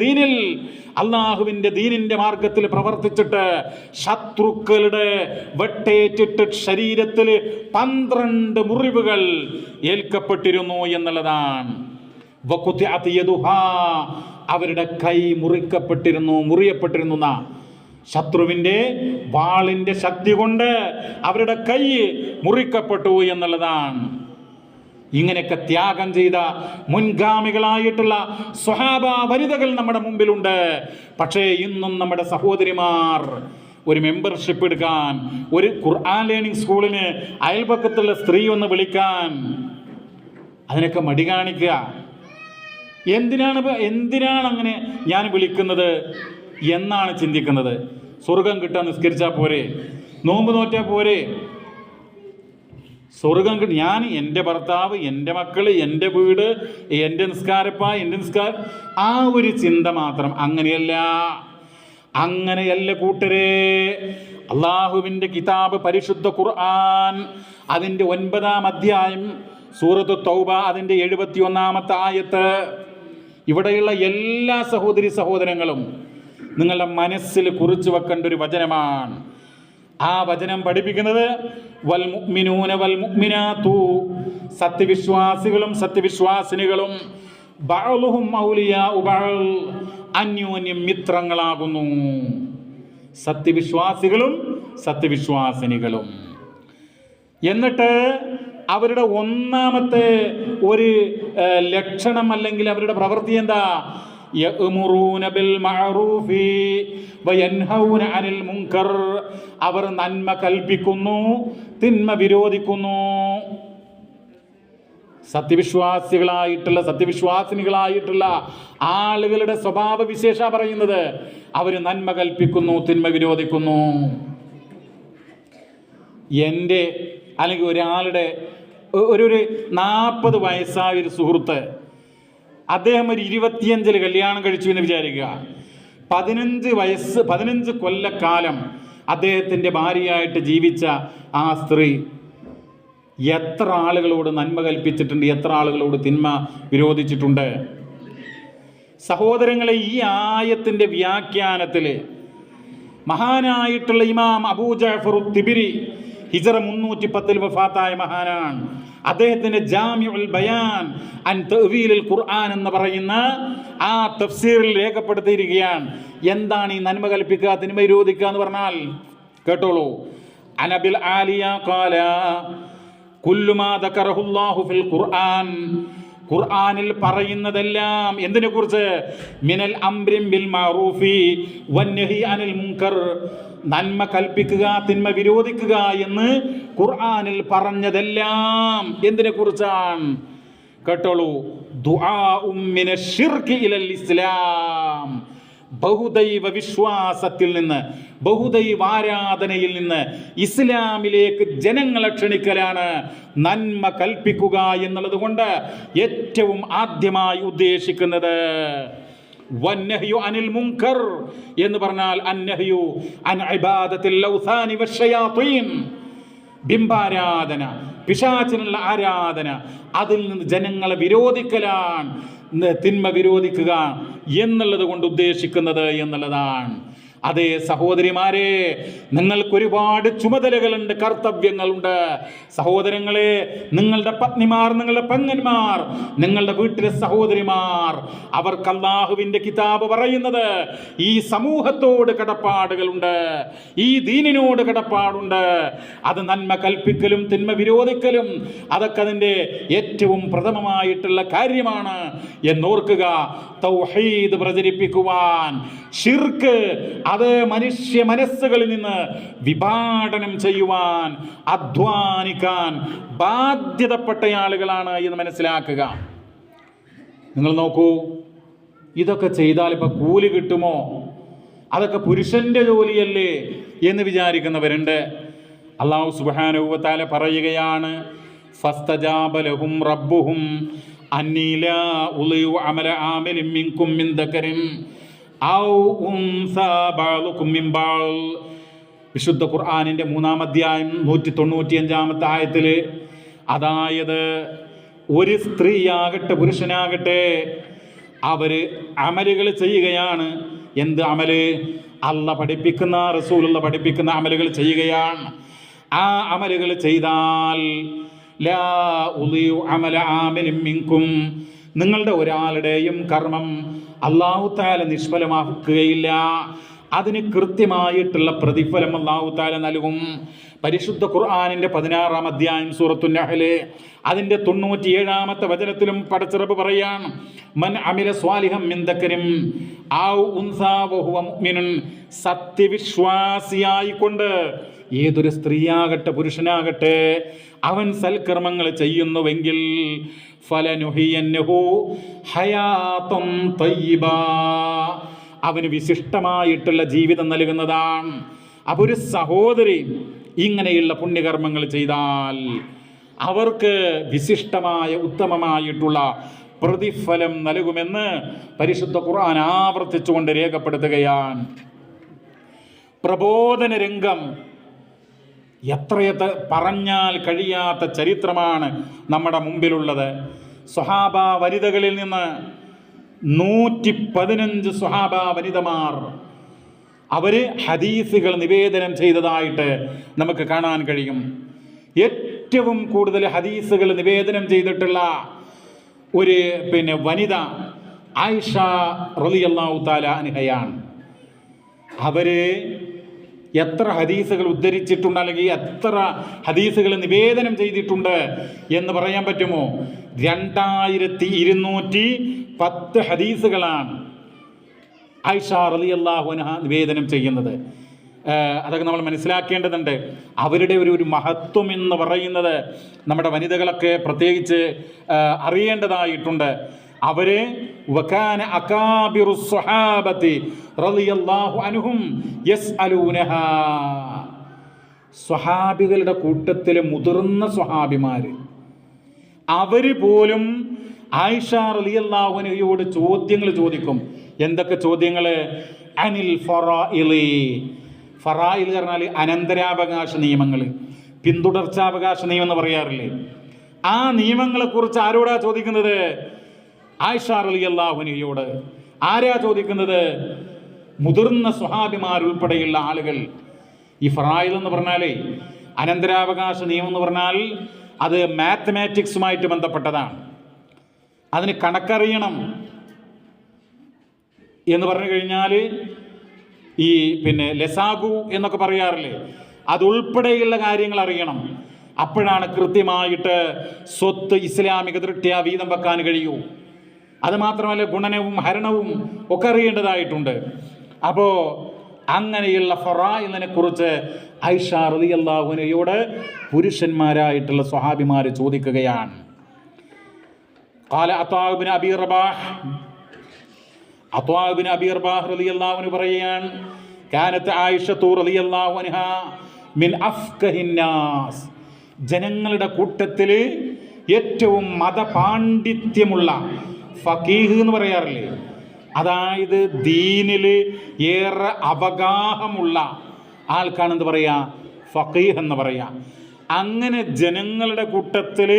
ദീനിന്റെ മാർഗത്തിൽ പ്രവർത്തിച്ചിട്ട് ശത്രുക്കളുടെ വെട്ടേറ്റിട്ട് ശരീരത്തിൽ 12 മുറിവുകൾ ഏൽക്കപ്പെട്ടിരുന്നു എന്നുള്ളതാണ്. അവരുടെ കൈ മുറിയപ്പെട്ടിരുന്നു. ശത്രുവിൻ്റെ വാളിൻ്റെ ശക്തി കൊണ്ട് അവരുടെ കൈ മുറിക്കപ്പെട്ടു എന്നുള്ളതാണ്. ഇങ്ങനെയൊക്കെ ത്യാഗം ചെയ്ത മുൻഗാമികളായിട്ടുള്ള സ്വഹാബ വനിതകൾ നമ്മുടെ മുമ്പിലുണ്ട്. പക്ഷേ ഇന്നും നമ്മുടെ സഹോദരിമാർ ഒരു മെമ്പർഷിപ്പ് എടുക്കാൻ, ഒരു ഖുർആൻ ലേണിംഗ് സ്കൂളിന് അയൽപക്കത്തുള്ള സ്ത്രീ ഒന്ന് വിളിക്കാൻ, അതിനൊക്കെ മടി കാണിക്കുക. എന്തിനാണ് അങ്ങനെ ഞാൻ വിളിക്കുന്നത് എന്നാണ് ചിന്തിക്കുന്നത്. സ്വർഗം കിട്ടാൻ നിസ്കരിച്ചാൽ പോരെ, നോമ്പ് നോറ്റാൽ പോരെ, സ്വർഗം കിട്ടും. ഞാൻ, എൻ്റെ ഭർത്താവ്, എൻ്റെ മക്കൾ, എൻ്റെ വീട്, എൻ്റെ നിസ്കാരപ്പ, എൻ്റെ നിസ്കാരം, ആ ഒരു ചിന്ത മാത്രം. അങ്ങനെയല്ല കൂട്ടരെ. അള്ളാഹുവിൻ്റെ കിതാബ് പരിശുദ്ധ ഖുർആൻ അതിൻ്റെ 9-ാം അധ്യായം സൂറത്ത് തൗബ അതിൻ്റെ 71-ാമത്തെ ആയത്ത്, ഇവിടെയുള്ള എല്ലാ സഹോദരങ്ങളും നിങ്ങളുടെ മനസ്സിൽ കുറിച്ചു വെക്കേണ്ട ഒരു വചനമാണ്. ആ വചനം പഠിപ്പിക്കുന്നത് വൽ മുഅ്മിനൂന വൽ മുഅ്മിനാത്തു, സത്യവിശ്വാസികളും സത്യവിശ്വാസിനികളും ബഅലുഹും ഔലിയാഉ ബഅൽ, അന്യോന്യം മിത്രങ്ങളാകുന്നു. സത്യവിശ്വാസികളും സത്യവിശ്വാസിനികളും. എന്നിട്ട് അവരുടെ ഒന്നാമത്തെ ഒരു ലക്ഷണം അല്ലെങ്കിൽ അവരുടെ പ്രവൃത്തി എന്താ? യഅ്മുറൂന ബിൽ മഅറൂഫി വയൻഹൗന അനിൽ മുൻകർ, അവർ നന്മ കൽപ്പിക്കുന്നു, തിന്മ വിരോധിക്കുന്നു. സത്യവിശ്വാസിനികളായിട്ടുള്ള ആളുകളുടെ സ്വഭാവ വിശേഷ പറയുന്നത്, അവർ നന്മ കൽപ്പിക്കുന്നു, തിന്മ വിരോധിക്കുന്നു. എൻ്റെ അല്ലെങ്കിൽ ഒരാളുടെ ഒരു 40 വയസ്സായ ഒരു സുഹൃത്ത്, അദ്ദേഹം ഒരു 25 കല്യാണം കഴിച്ചു എന്ന് വിചാരിക്കുക. 15 കൊല്ലക്കാലം അദ്ദേഹത്തിൻ്റെ ഭാര്യയായിട്ട് ജീവിച്ച ആ സ്ത്രീ എത്ര ആളുകളോട് നന്മ കൽപ്പിച്ചിട്ടുണ്ട്, എത്ര ആളുകളോട് തിന്മ വിരോധിച്ചിട്ടുണ്ട്. സഹോദരങ്ങളെ, ഈ ആയത്തിൻ്റെ വ്യാഖ്യാനത്തിൽ മഹാനായിട്ടുള്ള ഇമാം അബൂ ജഅഫർ തിബിരി, ഹിജറ 310 വഫാത്തായ മഹാനാണ്. അദ്ദേഹത്തിൻ്റെ ജാമിഉൽ ബയാൻ അൻ തഅ്വീലുൽ ഖുർആൻ എന്ന് പറയുന്ന ആ തഫ്സീറിൽ രേഖപ്പെടുത്തിയിരിക്കുകയാണ്. എന്താണ് ഈ നന്മ കൽപ്പിക്കുക, തിന്മ വിരോധിക്കുക എന്ന് പറഞ്ഞാൽ? കേട്ടോളൂ. അനബിൽ ആലിയ ഖാല കുല്ലു മാ ദകറഹുല്ലാഹു ഫിൽ ഖുർആൻ, ഖുർആനിൽ പറയുന്നതെല്ലാം എന്തിനെ കുറിച്ച്? മിനൽ അംരിൻ ബിൽ മഅറൂഫി വന്നഹി അനിൽ മുൻകർ, നന്മ കൽപ്പിക്കുക തിന്മ വിരോധിക്കുക എന്ന് ഖുർആനിൽ പറഞ്ഞതെല്ലാം എന്തിനെ കുറിച്ചാണ്? കേട്ടോളൂ, ദുആഉം മിനശ്ശിർകി ഇലൽ ഇസ്ലാം, ബഹുദൈവ വിശ്വാസത്തിൽ നിന്ന്, ബഹുദൈവാരാധനയിൽ നിന്ന് ഇസ്ലാമിലേക്ക് ജനങ്ങളെ ക്ഷണിക്കലാണ് നന്മ കൽപ്പിക്കുക എന്നുള്ളത് കൊണ്ട് ഏറ്റവും ആദ്യമായി ഉദ്ദേശിക്കുന്നത്. വന്നഹ്യു അനിൽ മുൻകർ എന്ന് പറഞ്ഞാൽ അന്നഹ്യു അൻ ഇബാദത്തിൽ ഔസാനി വശയാതീൻ, ബിംബാരാധന, പിശാചിനുള്ള ആരാധന, അതിൽ നിന്ന് ജനങ്ങളെ വിരോധിക്കലാണ് തിന്മ വിരോധിക്കുക എന്നുള്ളത് കൊണ്ട് ഉദ്ദേശിക്കുന്നത് എന്നുള്ളതാണ്. അതേ സഹോദരിമാരെ, നിങ്ങൾക്കൊരുപാട് ചുമതലകളുണ്ട്, കർത്തവ്യങ്ങളുണ്ട്. സഹോദരങ്ങളെ, നിങ്ങളുടെ പത്നിമാർ, നിങ്ങളുടെ പെങ്ങന്മാർ, നിങ്ങളുടെ വീട്ടിലെ സഹോദരിമാർ, അവർക്ക് അല്ലാഹുവിൻ്റെ കിതാബ് പറയുന്നത് ഈ സമൂഹത്തോട് കടപ്പാടുകളുണ്ട്, ഈ ദീനിനോട് കടപ്പാടുണ്ട്. അത് നന്മ കൽപ്പിക്കലും തിന്മ വിരോധിക്കലും അതൊക്കെ അതിൻ്റെ ഏറ്റവും പ്രഥമമായിട്ടുള്ള കാര്യമാണ് എന്നോർക്കുക. തൗഹീദ് പ്രചരിപ്പിക്കുവാൻ, ശിർക്ക് അത് മനുഷ്യ മനസ്സുകളിൽ നിന്ന് വിഭാടനം ചെയ്യുവാൻ അധ്വാനിക്കാൻ ബാധ്യതപ്പെട്ട ആളുകളാണ് എന്ന് മനസ്സിലാക്കുക. നിങ്ങൾ നോക്കൂ, ഇതൊക്കെ ചെയ്താൽ ഇപ്പം കൂലി കിട്ടുമോ, അതൊക്കെ പുരുഷന്റെ ജോലിയല്ലേ എന്ന് വിചാരിക്കുന്നവരുണ്ട്. അല്ലാഹു സുബ്ഹാനഹു വ തആല പറയുകയാണ്, ഫസ്തജാബ ലഹും റബ്ബുഹും അന്നീ ലാ ഉളിഉ അമല ആമിലിൻ മിൻകും മിൻ ദക്കറിൻ ഔ ഉൻസാ ബഅളുകും മിൻ ബഅൾ. വിശുദ്ധ ഖുർആനിൻ്റെ 3-ാം അധ്യായം 195-ാമത്തെ ആയത്തിൽ, അതായത് ഒരു സ്ത്രീയാകട്ടെ പുരുഷനാകട്ടെ അവർ അമലുകൾ ചെയ്യുകയാണ്. എന്ത് അമല്? അല്ലാഹ് പഠിപ്പിക്കുന്ന, റസൂലുള്ള പഠിപ്പിക്കുന്ന അമലുകൾ ചെയ്യുകയാണ്. ആ അമലുകൾ ചെയ്താൽ ലാ ഉളിഉ അമല ആമിലിൻ മിൻകും, നിങ്ങളുടെ ഒരാളുടെയും കർമ്മം അല്ലാഹു തആല നിഷ്ഫലമാക്കുകയില്ല. അതിന് കൃത്യമായിട്ടുള്ള പ്രതിഫലം അല്ലാഹു തആല നൽകും. പരിശുദ്ധ ഖുർആനിൻ്റെ 16-ാം അധ്യായം സൂറത്തുൻ നഹ്ൽ അതിൻ്റെ 97-ാമത്തെ വചനത്തിലും പടച്ചിറപ്പ് പറയാണ്, മൻ അമില സ്വാലിഹം മിൻ ദക്കരിൻ ഔ ഉൻസാ വഹുവ മുഅ്മിനുൻ, സത്യവിശ്വാസിയായിക്കൊണ്ട് ഏതൊരു സ്ത്രീയാകട്ടെ പുരുഷനാകട്ടെ അവൻ സൽക്കർമ്മങ്ങൾ ചെയ്യുന്നുവെങ്കിൽ ഫലനുഹിയന്നഹു ഹയാതൻ തയ്യിബാ, അവന് വിശിഷ്ടമായിട്ടുള്ള ജീവിതം നൽകുന്നതാണ്. അപ്പോൾ ഒരു സഹോദരി ഇങ്ങനെയുള്ള പുണ്യകർമ്മങ്ങൾ ചെയ്താൽ അവർക്ക് വിശിഷ്ടമായ ഉത്തമമായിട്ടുള്ള പ്രതിഫലം നൽകുമെന്ന് പരിശുദ്ധ ഖുർആൻ ആവർത്തിച്ചുകൊണ്ട് രേഖപ്പെടുത്തുകയാണ്. പ്രബോധന രംഗം എത്രയെത്ര പറഞ്ഞാൽ കഴിയാത്ത ചരിത്രമാണ് നമ്മുടെ മുമ്പിലുള്ളത്. സ്വഹാബ വനിതകളിൽ നിന്ന് 115 സ്വഹാബ വനിതമാർ അവർ ഹദീസുകൾ നിവേദനം ചെയ്തതായിട്ട് നമുക്ക് കാണാൻ കഴിയും. ഏറ്റവും കൂടുതൽ ഹദീസുകൾ നിവേദനം ചെയ്തിട്ടുള്ള ഒരു വനിത ആയിഷ റളിയല്ലാഹു തആല അൻഹയാണ്. അവര് എത്ര ഹദീസുകൾ ഉദ്ധരിച്ചിട്ടുണ്ട്, അല്ലെങ്കിൽ എത്ര ഹദീസുകൾ നിവേദനം ചെയ്തിട്ടുണ്ട് എന്ന് പറയാൻ പറ്റുമോ? 2210 ഹദീസുകളാണ് ആയിഷ റളിയല്ലാഹു അൻഹ നിവേദനം ചെയ്യുന്നത്. അതൊക്കെ നമ്മൾ മനസ്സിലാക്കേണ്ടതുണ്ട്. അവരുടെ ഒരു മഹത്വം എന്ന് പറയുന്നത് നമ്മുടെ വനിതകളൊക്കെ പ്രത്യേകിച്ച് അറിയേണ്ടതായിട്ടുണ്ട്. അവര് വകാന അകാബിറു സ്വഹാബത്തി റളിയല്ലാഹു അൻഹും യസ്അലൂനഹാ, സ്വഹാബികളുടെ കൂട്ടത്തിലെ മുതിർന്ന സ്വഹാബിമാർ അവര് പോലും ആയിഷ റളിയല്ലാഹു അൻഹയോട് ചോദ്യങ്ങൾ ചോദിക്കും. എന്തൊക്കെ ചോദ്യങ്ങൾ? അനിൽ ഫറായിലി, ഫറായിൽ പറഞ്ഞാൽ അനന്തരാവകാശ നിയമങ്ങൾ, പിന്തുടർച്ചാവകാശ നിയമം എന്ന് പറയാറില്ലേ, ആ നിയമങ്ങളെക്കുറിച്ച് ആരോടാ ചോദിക്കുന്നത്? ആയിഷ റളിയല്ലാഹു അൻഹയോട്. ആരാ ചോദിക്കുന്നത്? മുതിർന്ന സ്വഹാബിമാരുൾപ്പെടെയുള്ള ആളുകൾ. ഈ ഫറായിൽ എന്ന് പറഞ്ഞാലേ, അനന്തരാവകാശ നിയമം എന്ന് പറഞ്ഞാൽ അത് മാത്തമാറ്റിക്സുമായിട്ട് ബന്ധപ്പെട്ടതാണ്. അതിന് കണക്കറിയണം എന്ന് പറഞ്ഞു കഴിഞ്ഞാൽ ഈ ലസാഗു എന്നൊക്കെ പറയാറില്ലേ, അതുൾപ്പെടെയുള്ള കാര്യങ്ങൾ അറിയണം. അപ്പോഴാണ് കൃത്യമായിട്ട് സ്വത്ത് ഇസ്ലാമിക ദൃഷ്ട്യാ വീതം വെക്കാൻ കഴിയൂ. അത് മാത്രമല്ല ഗുണനവും ഹരണവും ഒക്കെ അറിയേണ്ടതായിട്ടുണ്ട്. അപ്പോൾ അങ്ങനെയുള്ള ഫറായിലിനെ കുറിച്ച് ആയിഷ റളിയല്ലാഹു അൻഹയോട് പുരുഷന്മാരായിട്ടുള്ള സ്വഹാബിമാർ ചോദിക്കുകയാണ്. ഖാല അത്വാ ഇബ്നു അബീ റബാഹ് റളിയല്ലാഹു അൻഹു പറയുകയാണ്, കാനത്ത് ആയിഷത്തു റളിയല്ലാഹു അൻഹാ മിൻ അഫ്ഖഹിന്നാസ്, ജനങ്ങളുടെ കൂട്ടത്തിൽ ഏറ്റവും മതപാണ്ഡിത്യമുള്ള, ഫഖീഹ് എന്ന് പറയാറില്ലേ, അതായത് ദീനിൽ ഏറെ അവഗാഹമുള്ള ആൾക്കാണെന്ന് പറയാ ഫഖീഹ് എന്ന് പറയാ. അങ്ങനെ ജനങ്ങളുടെ കൂട്ടത്തിൽ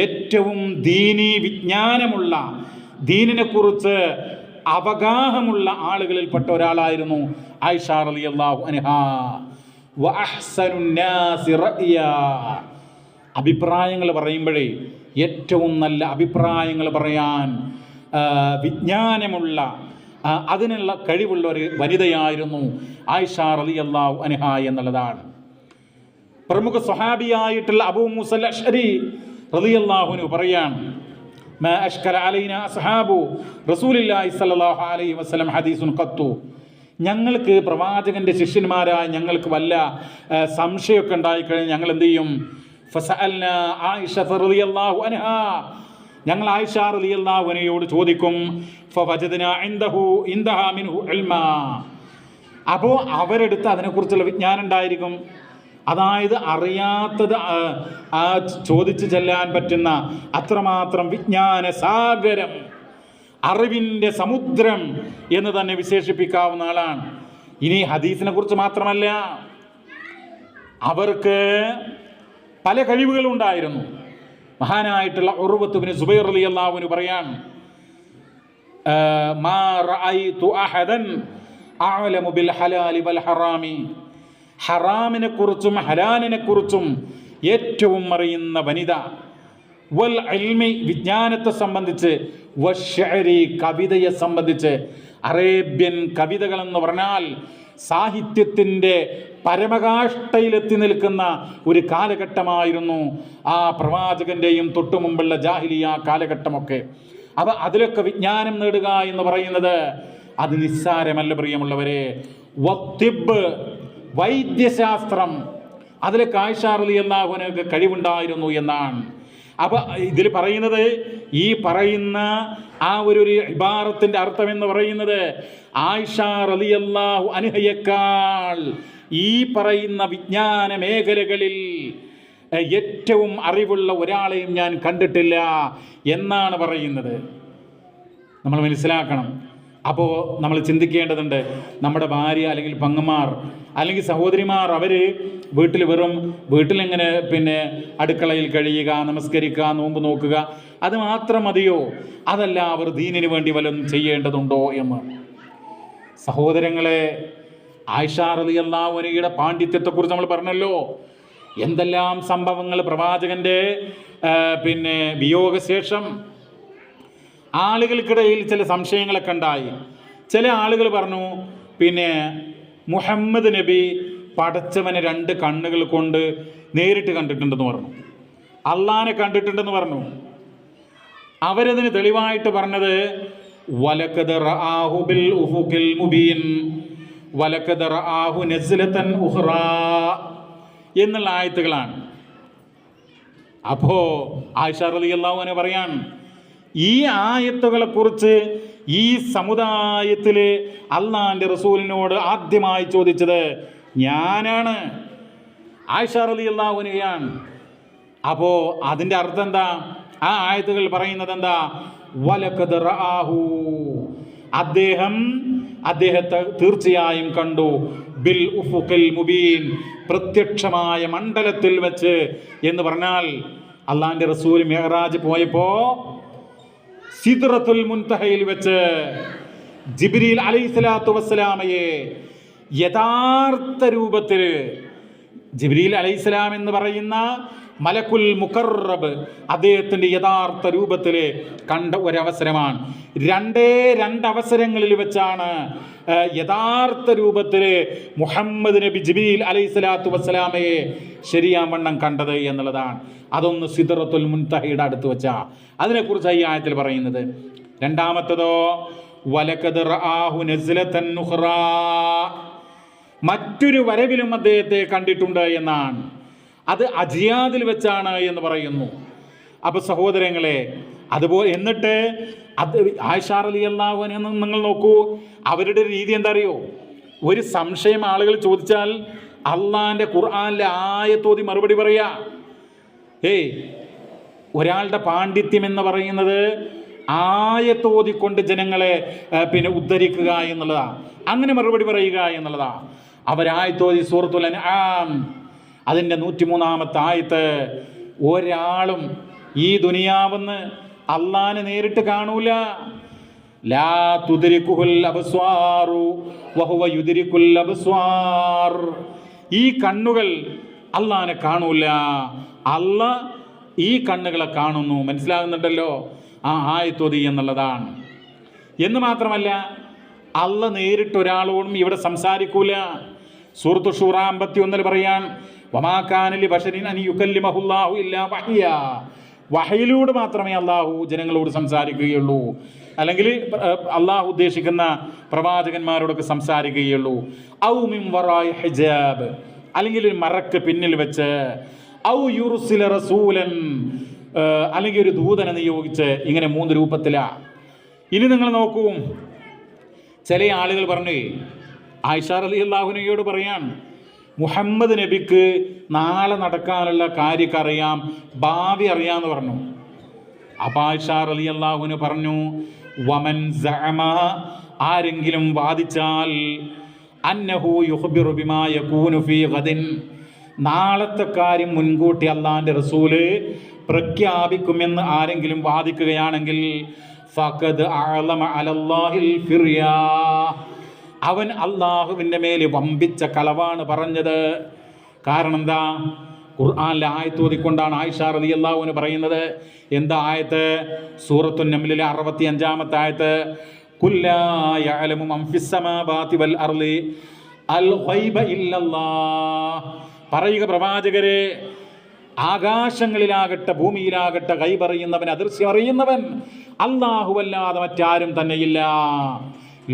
ഏറ്റവും ദീനീ വിജ്ഞാനമുള്ള, ദീനിനെ കുറിച്ച് അവഗാഹമുള്ള ആളുകളിൽപ്പെട്ട ഒരാളായിരുന്നു ആയിഷ റളിയല്ലാഹു അൻഹാ. വ അഹ്സനുന്നാസി റഅ്യാ, അഭിപ്രായങ്ങൾ പറയുമ്പോഴേ ഏറ്റവും നല്ല അഭിപ്രായങ്ങൾ പറയാൻ വിജ്ഞാനമുള്ള, അതിനുള്ള കഴിവുള്ള ഒരു വനിതയായിരുന്നു ആയിഷ റളിയല്ലാഹു അൻഹാ എന്നുള്ളതാണ്. പ്രമുഖ സ്വഹാബിയായിട്ടുള്ള അബൂ മൂസൽ അശ്അരി റളിയല്ലാഹു അൻഹു പറയാണ്, മാ അഷ്കല അലൈനാ അസ്ഹാബു റസൂലില്ലാഹി സ്വല്ലല്ലാഹു അലൈഹി വസല്ലം ഹദീസുൻ ഖത്തു, ഞങ്ങൾക്ക് പ്രവാചകന്റെ ശിഷ്യന്മാരായ ഞങ്ങൾക്ക് വല്ല സംശയമൊക്കെ ഉണ്ടായിക്കഴിഞ്ഞാൽ ഞങ്ങൾ എന്ത് ചെയ്യും? ഫസഅൽനാ ആയിഷ റളിയല്ലാഹു അൻഹാ, ഞങ്ങൾ ആയിഷ റളിയല്ലാഹു അൻഹയോട് ചോദിക്കും. ഫവജദ്നാ ഇൻദഹാ മിൻഹു ഇൽമാ, അപ്പോൾ അവരെടുത്ത് അതിനെക്കുറിച്ചുള്ള വിജ്ഞാനം ഉണ്ടായിരിക്കും. അതായത് അറിയാത്തത് ചോദിച്ചു ചെല്ലാൻ പറ്റുന്ന അത്രമാത്രം വിജ്ഞാന സാഗരം, അറിവിൻ്റെ സമുദ്രം എന്ന് തന്നെ വിശേഷിപ്പിക്കാവുന്ന ആളാണ്. ഇനി ഹദീസിനെ കുറിച്ച് മാത്രമല്ല, അവർക്ക് പല കഴിവുകളുണ്ടായിരുന്നു. മഹാനായിട്ടുള്ള ഉർവത്ത് ഇബ്നു സുബൈർ റളിയല്ലാഹു അൻഹു പറയാണ്, മാ റഅയ്തു അഹദൻ അഅലമു ബിൽ ഹലാലി വൽ ഹറാമി, ഹറാമിനെ കുറിച്ചും ഹലാലിനെ കുറിച്ചും ഏറ്റവും അറിയുന്ന വനിത, വൽ ഇൽമി വിജ്ഞാനത്തെ സംബന്ധിച്ച്, വശ്ശഅരി കവിതയെ സംബന്ധിച്ച്. അറേബ്യൻ കവിതകൾ എന്ന് പറഞ്ഞാൽ സാഹിത്യത്തിൻ്റെ പരമകാഷ്ഠയിലെത്തി നിൽക്കുന്ന ഒരു കാലഘട്ടമായിരുന്നു ആ പ്രവാചകന്റെയും തൊട്ടുമുമ്പുള്ള ജാഹിലിയ കാലഘട്ടമൊക്കെ. അപ്പോൾ അതിലൊക്കെ വിജ്ഞാനം നേടുക എന്ന് പറയുന്നത് അത് നിസ്സാരമല്ല പ്രിയമുള്ളവരെ. വത്തിബ്, വൈദ്യശാസ്ത്രം, അതിലൊക്കെ ആയിഷ റളിയല്ലാഹു അൻഹയ്ക്ക് കഴിവുണ്ടായിരുന്നു എന്നാണ്. അപ്പോൾ ഇതിൽ പറയുന്നത്, ഈ പറയുന്ന ആ ഒരു ഇബാറത്തിൻ്റെ അർത്ഥം എന്ന് പറയുന്നത്, ആയിഷ റളിയല്ലാഹു അൻഹയേക്കാൾ ഈ പറയുന്ന വിജ്ഞാന മേഖലകളിൽ ഏറ്റവും അറിവുള്ള ഒരാളെയും ഞാൻ കണ്ടിട്ടില്ല എന്നാണ് പറയുന്നത്. നമ്മൾ മനസ്സിലാക്കണം. അപ്പോൾ നമ്മൾ ചിന്തിക്കേണ്ടതുണ്ട്, നമ്മുടെ ഭാര്യ അല്ലെങ്കിൽ പെങ്ങന്മാർ അല്ലെങ്കിൽ സഹോദരിമാർ, അവർ വീട്ടിലെങ്ങനെ അടുക്കളയിൽ കഴിയുക, നമസ്കരിക്കുക, നോമ്പ് നോക്കുക, അത് മാത്രം മതിയോ? അതല്ല, അവർ ദീനിന് വേണ്ടി വല്ലതും ചെയ്യേണ്ടതുണ്ടോ എന്ന്. സഹോദരങ്ങളെ, ആയിഷ റളിയല്ലാഹു അൻഹയുടെ പാണ്ഡിത്യത്തെക്കുറിച്ച് നമ്മൾ പറഞ്ഞല്ലോ. എന്തെല്ലാം സംഭവങ്ങൾ പ്രവാചകന്റെ വിയോഗശേഷം ആളുകൾക്കിടയിൽ ചില സംശയങ്ങളൊക്കെ ഉണ്ടായി. ചില ആളുകൾ പറഞ്ഞു, മുഹമ്മദ് നബി പടച്ചവനെ 2 കണ്ണുകൾ കൊണ്ട് നേരിട്ട് കണ്ടിട്ടുണ്ടെന്ന് പറഞ്ഞു, അള്ളാനെ കണ്ടിട്ടുണ്ടെന്ന് പറഞ്ഞു. അവരതിന് തെളിവായിട്ട് പറഞ്ഞത് വലഖദ് റആഹു ബിൽ ഉഫുഖിൽ മുബീൻ വലഖദ് റആഹു നസ്ലതൻ ഉഖ്റാ എന്നുള്ള ആയത്തുകളാണ്. അപ്പോൾ ആയിഷ റളിയല്ലാഹു അൻഹ പറയാൻ, ഈ ആയത്തുകളെക്കുറിച്ച് ഈ സമുദായത്തിൽ അള്ളാന്റെ റസൂലിനോട് ആദ്യമായി ചോദിച്ചത് ഞാനാണ്, ആയിഷ റളിയല്ലാഹു അൻഹയാണ്. അപ്പോൾ അതിൻ്റെ അർത്ഥം എന്താ? ആ ആയത്തുകൾ പറയുന്നത് എന്താ? വലഖദ് റആഹു, അദ്ദേഹത്തെ തീർച്ചയായും കണ്ടു, ബിൽ ഉഫുഖിൽ മുബീൻ, പ്രത്യക്ഷമായ മണ്ഡലത്തിൽ വെച്ച് എന്ന് പറഞ്ഞാൽ അള്ളാന്റെ റസൂൽ മിഅ്റാജ് പോയപ്പോൾ സിദ്റത്തുൽ മുൻതഹയിൽ വെച്ച് ജിബ്രീൽ അലൈഹിസ്സലാത്തു വസ്സലാമയെ യഥാർത്ഥ രൂപത്തിൽ, ജിബ്രീൽ അലൈഹിസ്സലാം എന്ന് പറയുന്ന മലക്കുൽ മുഖറബ് അദ്ദേഹത്തിൻ്റെ യഥാർത്ഥ രൂപത്തിൽ കണ്ട ഒരവസരമാണ്. രണ്ട് അവസരങ്ങളിൽ വെച്ചാണ് യഥാർത്ഥ രൂപത്തിൽ മുഹമ്മദ് നബി ജിബ്രീൽ അലൈഹി സ്വലാത്തു വസ്സലാമയെ ശരിയാവണ്ണം കണ്ടത് എന്നുള്ളതാണ്. അതൊന്ന് സിദ്റത്തുൽ മുൻതഹയുടെ അടുത്ത് വെച്ചാ അതിനെക്കുറിച്ച് ഈ ആയത്തിൽ പറയുന്നത്. രണ്ടാമത്തതോ വലഖദ് റആഹു നസ്ലതൻ ഉഖ്റാ, മറ്റൊരു വരവിലും അദ്ദേഹത്തെ കണ്ടിട്ടുണ്ട് എന്നാണ്. അത് അജിയാദിൽ വെച്ചാണ് എന്ന് പറയുന്നു. അപ്പോൾ സഹോദരങ്ങളെ, അതുപോലെ എന്നിട്ട് അത് ആയിഷ റളിയല്ലാഹു അൻഹ നിങ്ങൾ നോക്കൂ, അവരുടെ രീതി എന്താ അറിയോ? ഒരു സംശയം ആളുകൾ ചോദിച്ചാൽ അള്ളാഹിൻ്റെ ഖുർആനിലെ ആയത്തോതി മറുപടി പറയാ. ഒരാളുടെ പാണ്ഡിത്യം എന്ന് പറയുന്നത് ആയത്തോതിക്കൊണ്ട് ജനങ്ങളെ ഉദ്ധരിക്കുക എന്നുള്ളതാണ്, അങ്ങനെ മറുപടി പറയുക എന്നുള്ളതാണ്. അവരായത്തോതി സൂറത്തുൽ അൻആം അതിൻ്റെ 103-ാമത്തെ ആയത്ത്, ഒരാളും ഈ ദുനിയാവെന്ന് അള്ളാനെ നേരിട്ട് കാണൂല. ലാ തുദ്രികുൽ അബ്സ്വാറു വഹുവ യുദ്രികുൽ അബ്സ്വാർ, ഈ കണ്ണുകൾ അള്ളാനെ കാണൂല, അല്ല ഈ കണ്ണുകളെ കാണുന്നു. മനസ്സിലാകുന്നുണ്ടല്ലോ ആ ആയത്തോതി എന്നുള്ളതാണ്. എന്ന് മാത്രമല്ല, അല്ല നേരിട്ട് ഒരാളോടും ഇവിടെ സംസാരിക്കൂല. സൂറത്തു ഷൂറ 51 പറയാൻ, വമാ കാന ലി ബശരിൻ അൻ യുകല്ലിമഹുല്ലാഹു ഇല്ലാ വഹ്യാ, വഹയിലൂടെ മാത്രമേ അള്ളാഹു ജനങ്ങളോട് സംസാരിക്കുകയുള്ളൂ, അല്ലെങ്കിൽ അള്ളാഹു ഉദ്ദേശിക്കുന്ന പ്രവാചകന്മാരോടൊക്കെ സംസാരിക്കുകയുള്ളൂ. ഔ മിൻ വറായി ഹിജാബ്, അല്ലെങ്കിൽ ഒരു മറക്ക് പിന്നിൽ വെച്ച്, ഔ യുർസില റസൂലൻ, അല്ലെങ്കിൽ ഒരു ദൂതനെ നിയോഗിച്ച്, ഇങ്ങനെ 3 രൂപത്തിലാണ്. ഇനി നിങ്ങൾ നോക്കൂ, ചില ആളുകൾ പറഞ്ഞു, ആയിഷ റളിയല്ലാഹു അൻഹയോട് പറയാൻ, മുഹമ്മദ് നബിക്ക് നാളെ നടക്കാനുള്ള കാര്യമൊക്കെ അറിയാം, ഭാവി അറിയാമെന്ന് പറഞ്ഞു. അപ്പോൾ ആയിഷ റളിയല്ലാഹു അൻഹ പറഞ്ഞു, വമൻ സഅമ, ആരെങ്കിലും വാദിച്ചാൽ, അന്നഹു യുഖ്ബിറു ബിമാ യകൂനു ഫീ ഗദിൻ, നാളത്തെ കാര്യം മുൻകൂട്ടി അള്ളാഹിൻ്റെ റസൂല് പ്രഖ്യാപിക്കുമെന്ന് ആരെങ്കിലും വാദിക്കുകയാണെങ്കിൽ, ഫഖദ് അഅലമ അലല്ലാഹിൽ ഫിർയാ, അവൻ അള്ളാഹുവിൻ്റെ മേൽ വമ്പിച്ച കളവാണ് പറഞ്ഞത്. കാരണം എന്താ? ഖുർആനിലെ ആയത്ത് ഓതിക്കൊണ്ടാണ് ആയിഷ റളിയല്ലാഹു അൻഹ പറയുന്നത്. എന്താ ആയത്ത്? സൂറത്തുൻ നംലിലെ 65-ാമത്തെ ആയത്ത്, കുല്ലാ യഅലമു മൻ ഫിസ് സമാവാതി വൽ അർളി അൽ ഗൈബ ഇല്ലല്ലാഹ്, പറയുക പ്രവാചകരെ, ആകാശങ്ങളിലാകട്ടെ ഭൂമിയിലാകട്ടെ ഗൈബ് അറിയുന്നവൻ, അദൃശ്യം അറിയുന്നവൻ അല്ലാഹുവല്ലാതെ മറ്റാരും തന്നെയില്ല.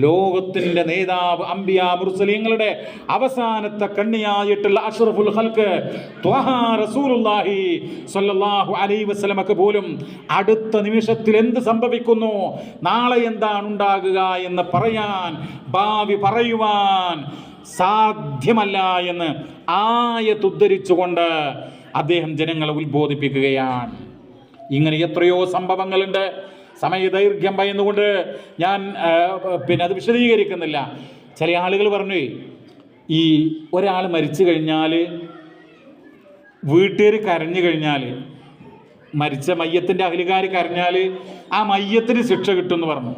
ലോകത്തിൻ്റെ നേതാവ്, അംബിയാ മുർസലീങ്ങളുടെ അവസാനത്തെ കണ്ണിയായിട്ടുള്ള അഷ്റഫുൽ ഖൽഖ് ത്വഹ റസൂലുള്ളാഹി സ്വല്ലല്ലാഹു അലൈഹി വസല്ലമക്ക് പോലും അടുത്ത നിമിഷത്തിൽ എന്ത് സംഭവിക്കുന്നു, നാളെ എന്താണ് ഉണ്ടാകുക എന്ന് പറയാൻ, ഭാവി പറയുവാൻ സാധ്യമല്ല എന്ന് ആയത്ത് ഉദ്ധരിച്ചുകൊണ്ട് അദ്ദേഹം ജനങ്ങളെ ഉത്ബോധിപ്പിക്കുകയാണ്. ഇങ്ങനെ എത്രയോ സംഭവങ്ങളുണ്ട്. സമയദൈർഘ്യം ഭയന്നുകൊണ്ട് ഞാൻ അത് വിശദീകരിക്കുന്നില്ല. ചില ആളുകൾ പറഞ്ഞു, ഈ ഒരാൾ മരിച്ചു കഴിഞ്ഞാൽ, വീട്ടുകാർ കരഞ്ഞു കഴിഞ്ഞാൽ, മരിച്ച മയ്യത്തിൻ്റെ അഹ്ലുകാർ കരഞ്ഞാൽ ആ മയ്യത്തിന് ശിക്ഷ കിട്ടുമെന്ന് പറഞ്ഞു.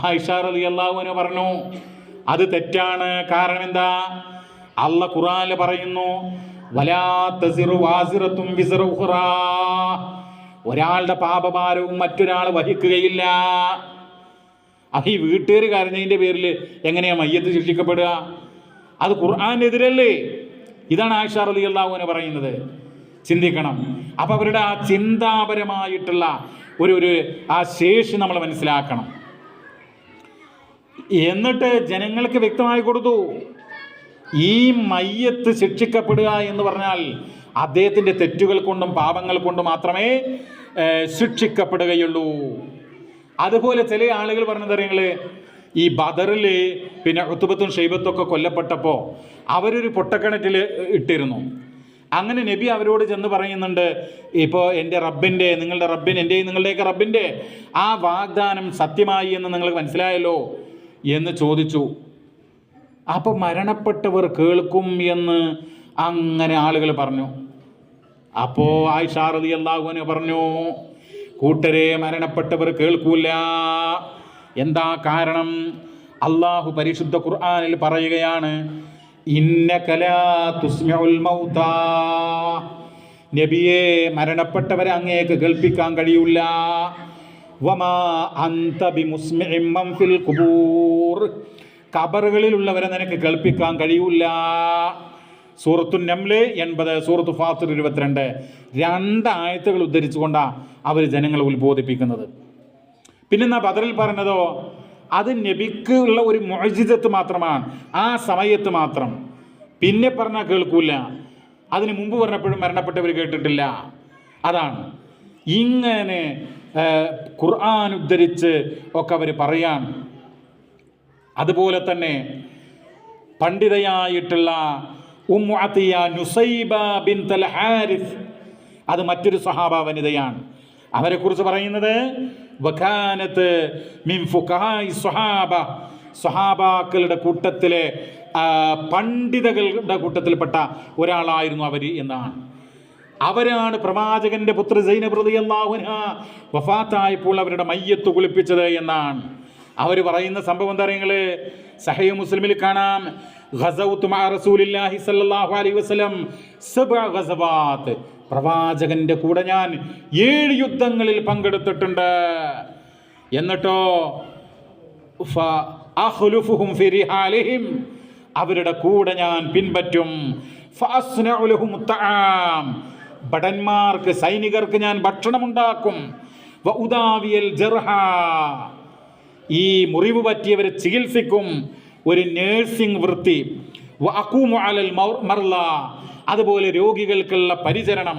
ആയിഷ റളിയല്ലാഹു അൻഹ പറഞ്ഞു, അത് തെറ്റാണ്. കാരണം എന്താ? അല്ലാഹ് ഖുർആനിൽ പറയുന്നു, വലാ തസിറു വാസിറത്തും വിസ്റ ഉഖ്റാ, ഒരാളുടെ പാപഭാരവും മറ്റൊരാൾ വഹിക്കുകയില്ല. അത് ഈ വീട്ടുകാർ കരഞ്ഞതിൻ്റെ പേരിൽ എങ്ങനെയാ മയ്യത്ത് ശിക്ഷിക്കപ്പെടുക? അത് ഖുർആനെതിരല്ലേ? ഇതാണ് ആയിഷ റളിയല്ലാഹു അൻഹ പറയുന്നത്. ചിന്തിക്കണം. അപ്പം അവരുടെ ആ ചിന്താപരമായിട്ടുള്ള ഒരു ആ ശേഷി നമ്മൾ മനസ്സിലാക്കണം. എന്നിട്ട് ജനങ്ങൾക്ക് വ്യക്തമായി കൊടുത്തു, ഈ മയ്യത്ത് ശിക്ഷിക്കപ്പെടുക എന്ന് പറഞ്ഞാൽ അദ്ദേഹത്തിൻ്റെ തെറ്റുകൾ കൊണ്ടും പാപങ്ങൾ കൊണ്ടും മാത്രമേ ശിക്ഷിക്കപ്പെടുകയുള്ളൂ. അതുപോലെ ചില ആളുകൾ പറഞ്ഞത് നിങ്ങൾ, ഈ ബദറിൽ ഉത്ബത്തും ഷൈബത്തൊക്കെ കൊല്ലപ്പെട്ടപ്പോൾ അവരൊരു പൊട്ടക്കിണറ്റിൽ ഇട്ടിരുന്നു. അങ്ങനെ നബി അവരോട് ചെന്ന് പറയുന്നുണ്ട്, ഇപ്പോൾ എൻ്റെ റബ്ബിൻ്റെ, നിങ്ങളുടെ റബ്ബിൻ്റെ, എൻ്റെയും നിങ്ങളുടെയൊക്കെ റബ്ബിൻ്റെ ആ വാഗ്ദാനം സത്യമായി എന്ന് നിങ്ങൾക്ക് മനസ്സിലായല്ലോ എന്ന് ചോദിച്ചു. അപ്പോൾ മരണപ്പെട്ടവർ കേൾക്കും എന്ന് അങ്ങനെ ആളുകൾ പറഞ്ഞു. അപ്പോൾ ആയിഷ റളിയല്ലാഹു അൻഹ പറഞ്ഞു, കൂട്ടരെ, മരണപ്പെട്ടവർ കേൾക്കൂല. എന്താ കാരണം? അള്ളാഹു പരിശുദ്ധ ഖുർആനിൽ പറയുകയാണ്, ഇന്നക ലാ തുസ്മിഉൽ മൗതാ, നബിയെ, മരണപ്പെട്ടവരെ അങ്ങേക്ക് കേൾപ്പിക്കാൻ കഴിയില്ല. വമാ അൻത ബിമുസ്മിഇൻ മൻ ഫിൽ ഖുബൂർ, ഖബറുകളിലുള്ളവരെ നിനക്ക് കേൾപ്പിക്കാൻ കഴിയില്ല. സൂറത്തു നംല് 80, സൂറത്തു ഫാത്തിർ 22. 2 ആയത്തുകൾ ഉദ്ധരിച്ചുകൊണ്ടാണ് അവർ ജനങ്ങളെ ഉത്ബോധിപ്പിക്കുന്നത്. പിന്നെ ബദറിൽ പറഞ്ഞതോ അത് നബിക്ക് ഉള്ള ഒരു മുഅ്ജിസത്ത് മാത്രമാണ്, ആ സമയത്ത് മാത്രം. പിന്നെ പറഞ്ഞാൽ കേൾക്കൂല. അതിന് മുമ്പ് പറഞ്ഞപ്പോഴും മരണപ്പെട്ടവർ കേട്ടിട്ടില്ല. അതാണ് ഇങ്ങനെ ഖുർആൻ ഉദ്ധരിച്ച് ഒക്കെ അവർ പറയാൻ. അതുപോലെ തന്നെ പണ്ഡിതയായിട്ടുള്ള ഉമ്മു അത്തിയ നുസൈബ ബിൻതുൽ ഹാരിസ്, അത് മറ്റൊരു സ്വഹാബ വനിതയാണ്. അവരെക്കുറിച്ച് പറയുന്നത് വകാനത്ത് മിൻ ഫുഖഹാഇ സ്വഹാബ, സ്വഹാബാക്കളുടെ കൂട്ടത്തിലെ പണ്ഡിതകളുടെ കൂട്ടത്തിൽപ്പെട്ട ഒരാളായിരുന്നു അവർ എന്നാണ്. അവരാണ് പ്രവാചകന്റെ പുത്രി സൈനബ് റളിയല്ലാഹു അൻഹ വഫാത്തായപ്പോൾ അവരുടെ മയ്യത്ത് കുളിപ്പിച്ചത് എന്നാണ് അവർ പറയുന്ന സംഭവം. എന്താ നിങ്ങൾ സഹീഹ് മുസ്ലിമിൽ കാണാം, ഗസൗതു മഅ റസൂലില്ലാഹി സ്വല്ലല്ലാഹു അലൈഹി വസല്ലം 7 ഗസവാത്ത്, പ്രവാചകന്റെ കൂടെ ഞാൻ 7 യുദ്ധങ്ങളിൽ പങ്കെടുത്തിട്ടുണ്ട്. എന്നിട്ടോ ഫഅഖ്ലുഫുഹും ഫി റിഹാലിഹിം, അവരുടെ കൂടെ ഞാൻ പിൻപറ്റും. ഫഅസ്നഉ ലഹും തആം, ഭടന്മാർക്ക് സൈനികർക്ക് ഞാൻ ഭക്ഷണമുണ്ടാക്കും. വഉദാവിയൽ ജർഹ, ഈ മുറിവ് പറ്റിയവരെ ചികിത്സിക്കും, ഒരു നേഴ്സിംഗ് വൃത്തി. വഅഖൂമു അലൽ മർള, അതുപോലെ രോഗികൾക്കുള്ള പരിചരണം,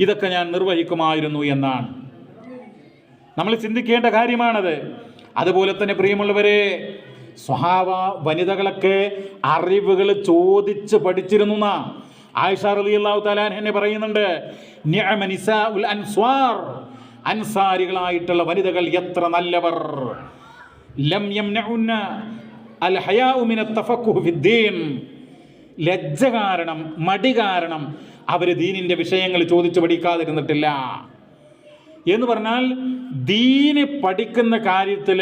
ഇതൊക്കെ ഞാൻ നിർവഹിക്കുമായിരുന്നു എന്നാണ്. നമ്മൾ ചിന്തിക്കേണ്ട കാര്യമാണത്. അതുപോലെ തന്നെ പ്രിയമുള്ളവരെ, സ്വഹാബ വനിതകളൊക്കെ അറിവുകൾ ചോദിച്ച് പഠിച്ചിരുന്നു. ആയിഷ റളിയല്ലാഹു തആല അൻഹ പറയുന്നുണ്ട്, നിഅമ നിസാഉൽ അൻസ്വാർ, അൻസാരികളായിട്ടുള്ള വനിതകൾ എത്ര നല്ലവർ. ലം യംനഉന്ന അൽ ഹയാഉ മിന തഫഖുഹ് ഫിദ്ദീൻ, ലജ്ജ കാരണം, മടി കാരണം അവർ ദീനിന്റെ വിഷയങ്ങൾ ചോദിച്ചു പഠിക്കാതിരുന്നിട്ടില്ല. എന്ന് പറഞ്ഞാൽ ദീന് പഠിക്കുന്ന കാര്യത്തിൽ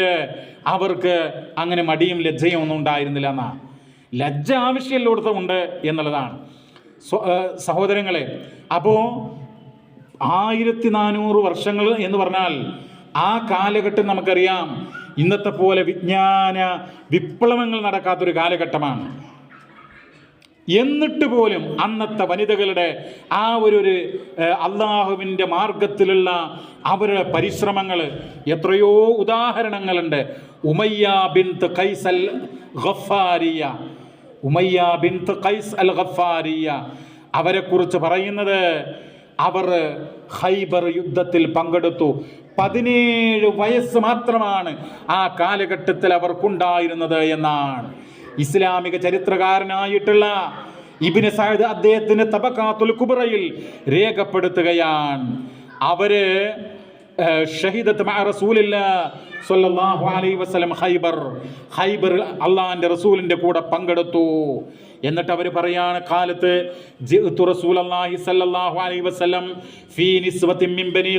അവർക്ക് അങ്ങനെ മടിയും ലജ്ജയും ഒന്നും ഉണ്ടായിരുന്നില്ല എന്നാ. ലജ്ജ ആവശ്യമുള്ളിടത്തുണ്ട് എന്നുള്ളതാണ് സഹോദരങ്ങളെ. അപ്പോൾ 1400 വർഷങ്ങൾ എന്ന് പറഞ്ഞാൽ ആ കാലഘട്ടം നമുക്കറിയാം ഇന്നത്തെ പോലെ വിജ്ഞാന വിപ്ലവങ്ങൾ നടക്കാത്തൊരു കാലഘട്ടമാണ്. എന്നിട്ട് പോലും അന്നത്തെ വനിതകളുടെ ആ ഒരു അള്ളാഹുവിൻ്റെ മാർഗത്തിലുള്ള അവരുടെ പരിശ്രമങ്ങൾ എത്രയോ ഉദാഹരണങ്ങളുണ്ട്. ഉമയ്യ ബിൻത് ഖൈസ് അൽ ഗഫാരിയ, ഉമയ്യ ബിൻത് ഖൈസ് അൽ ഗഫാരിയ, അവരെക്കുറിച്ച് പറയുന്നത് അവർ ഖൈബർ യുദ്ധത്തിൽ പങ്കെടുത്തു. 17 വയസ്സ് മാത്രമാണ് ആ കാലഘട്ടത്തിൽ അവർക്കുണ്ടായിരുന്നത് എന്നാണ് ഇസ്ലാമിക ചരിത്രകാരനായിട്ടുള്ള ഇബ്നു സഅദ് അദ്ദേഹത്തിന്റെ തബഖാത്തുൽ കുബ്രയിൽ രേഖപ്പെടുത്തുകയാണ്. അവര് ഷഹീദത്ത് മഅ റസൂലില്ലാഹി സ്വല്ലല്ലാഹു അലൈഹി വസല്ലം ഖൈബർ അള്ളാഹിന്റെ റസൂലിന്റെ കൂടെ പങ്കെടുത്തു. എന്നിട്ട് അവർ പറയാണ്, കാലത്ത് ജിഅ്തു റസൂലല്ലാഹി സ്വല്ലല്ലാഹു അലൈഹി വസല്ലം ഫീ നിസ്വത്തിൻ മിൻ ബനി